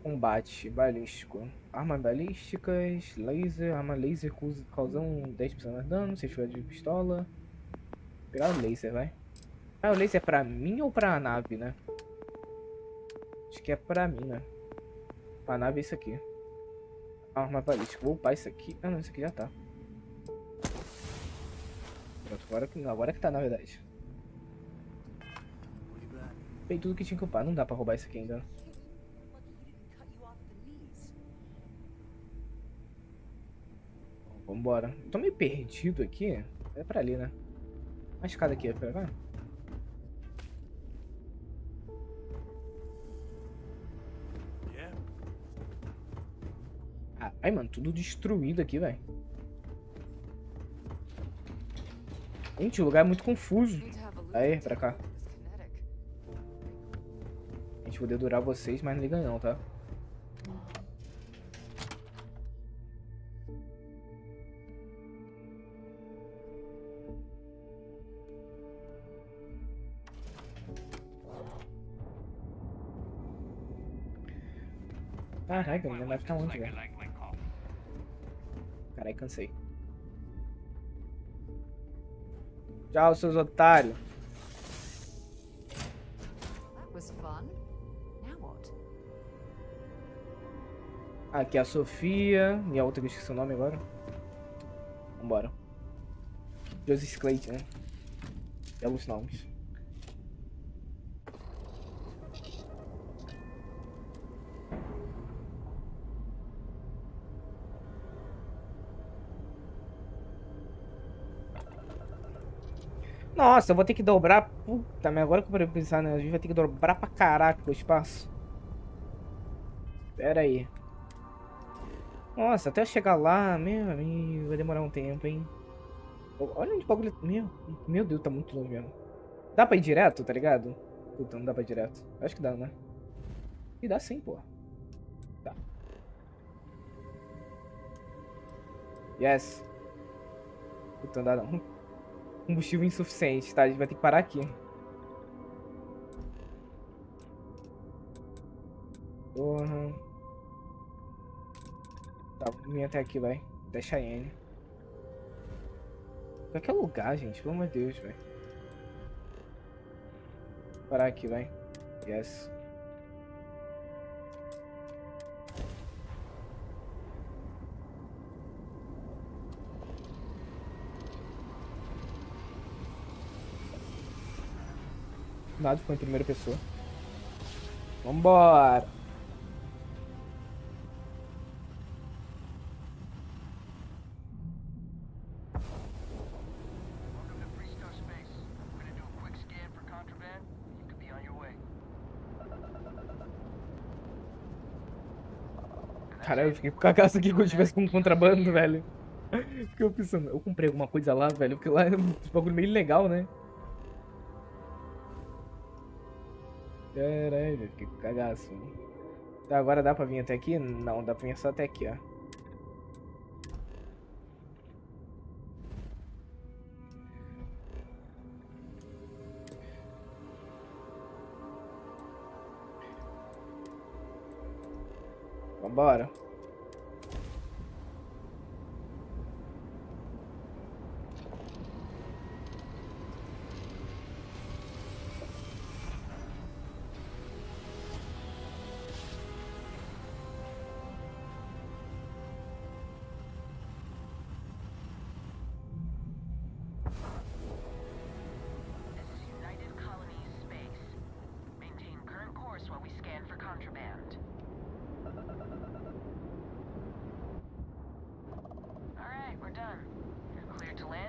Combate balístico. Armas balísticas, laser. Arma laser causam 10% mais dano. Se estiver de pistola. Vou pegar o laser, vai. Ah, o laser é pra mim ou pra nave, né? Acho que é pra mim, né? Pra nave é isso aqui. Arma balística. Vou upar isso aqui. Ah, não, isso aqui já tá. Pronto, agora que tá, na verdade. Peguei tudo que tinha que upar. Não dá pra roubar isso aqui ainda. Vambora. Tô meio perdido aqui. É pra ali, né? A escada aqui é pra cá? Ai, mano, tudo destruído aqui, velho. Gente, o lugar é muito confuso. Aí, pra cá. A gente poder durar vocês, mas não liga não, tá? Caraca, minha nave tá onde, velho? Carai, cansei. Tchau, seus otários. Aqui é a Sofia. E a outra que eu esqueci o nome agora. Vambora. Joseph Clayton, né? Belos nomes. Nossa, eu vou ter que dobrar. Puta, mas agora que eu vou pensar, né? A gente vai ter que dobrar pra caraca o espaço. Pera aí. Nossa, até eu chegar lá, meu amigo, vai demorar um tempo, hein? Olha onde o bagulho. Meu Deus, tá muito longe mesmo. Dá pra ir direto, tá ligado? Puta, não dá pra ir direto. Acho que dá, né? E dá sim, pô. Dá. Yes. Puta, não dá não. Combustível insuficiente, tá? A gente vai ter que parar aqui. Porra. Tá, vamos vir até aqui, vai. Até Cheyenne. Qualquer lugar, gente. Pelo amor de Deus, velho. Parar aqui, vai. Yes. Nada ficou em primeira pessoa. Vambora! Cara, eu fiquei com cagaço aqui quando eu tivesse com um contrabando, velho. Fiquei pensando, eu comprei alguma coisa lá, velho, porque lá é um bagulho meio legal, né? Caralho, fiquei com cagaço. Tá, agora dá pra vir até aqui? Não, dá pra vir só até aqui, ó. Vambora.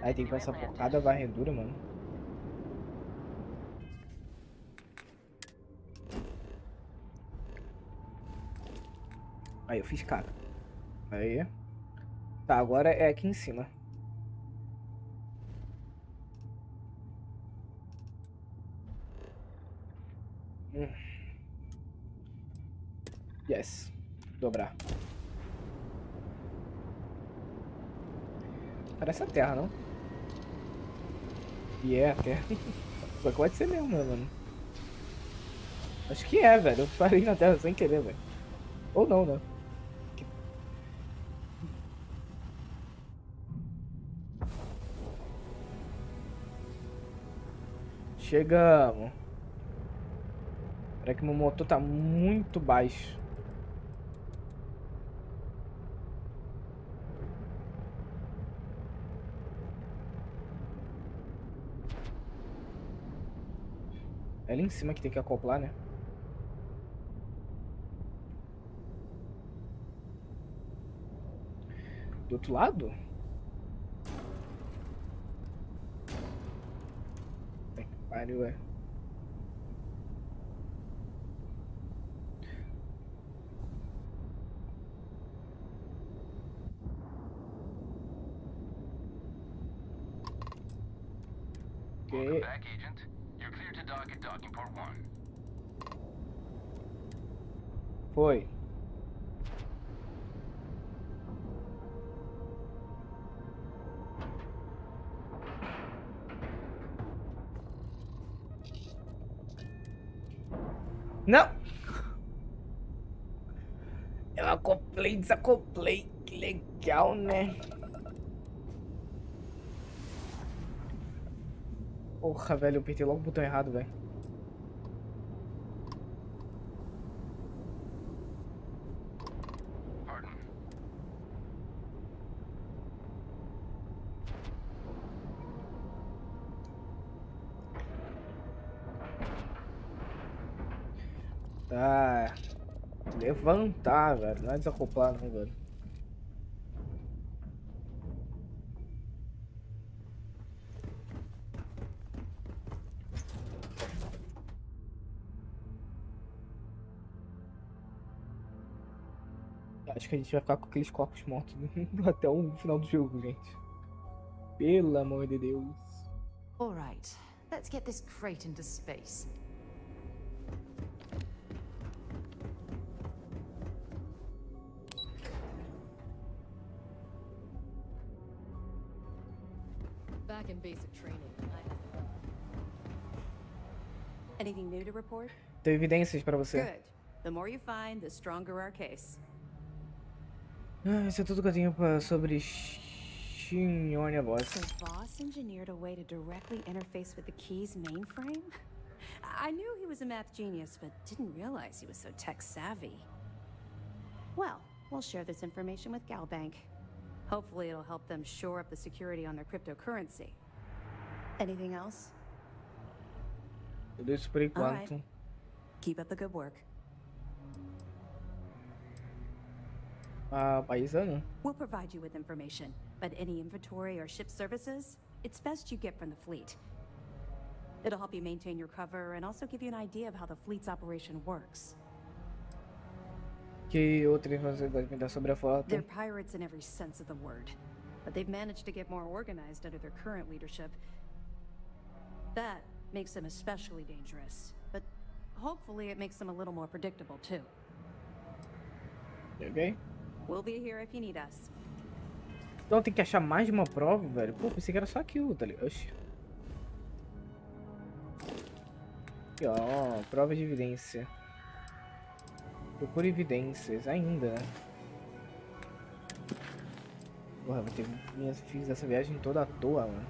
Aí tem que passar por cada varredura, mano. Aí eu fiz caca. Aí. Tá, agora é aqui em cima. Yes. Dobrar. Parece a Terra, não? E é a Terra. Só que pode ser mesmo, né, mano? Acho que é, velho. Eu parei na Terra sem querer, velho. Ou não, né? Chegamos. Peraí que meu motor tá muito baixo. É ali em cima que tem que acoplar, né? Do outro lado? Que pariu, é. Welcome back, Agent. You're clear to dock at docking port 1. Foi. Não! Eu acoplei, desacoplei. Que legal, né? Porra, velho, eu apertei logo o botão errado, velho. Tá. Levantar, velho. Não é desacoplar, não, velho. Acho que a gente vai ficar com aqueles corpos mortos até o final do jogo, gente. Pelo amor de Deus. All right, let's get this crate into space. Back in basic training. Anything new to report? Tem evidências pra você. Good. The more you find, the stronger our case. Isso é tudo que eu tenho sobre Shinyonia Boss. So Voss engineered a way to directly interface with the key's mainframe? I knew he was a math genius, but didn't realize he was so tech savvy. Well, we'll share this information with Galbank. Hopefully it'll help them shore up the security on their cryptocurrency. Anything else? Tudo isso por enquanto. Right. Keep up the good work. Paisano? We'll provide you with information, but any inventory or ship services, it's best you get from the fleet. It'll help you maintain your cover and also give you an idea of how the fleet's operation works. Que outra informação pode me dar sobre a frota? They're pirates in every sense of the word, but they've managed to get more organized under their current leadership. That makes them especially dangerous, but hopefully it makes them a little more predictable too. Ok? We'll be here if you need us. Então tem que achar mais de uma prova, velho. Pô, pensei que era só aquilo, tá ligado? Oxi. Aqui, ó, prova de evidência. Procura evidências ainda, né? Porra, vou ter minhas filhas dessa viagem toda à toa, mano.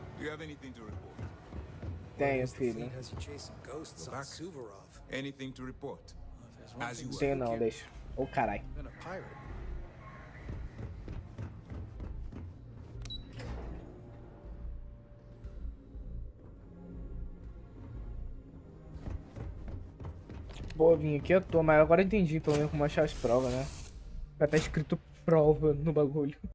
Tenho, filho. Anything to report? Não tenho não, deixa. Ô, carai. Pô, eu vim aqui à toa, mas agora eu entendi pelo menos como achar as provas, né? Vai estar escrito prova no bagulho.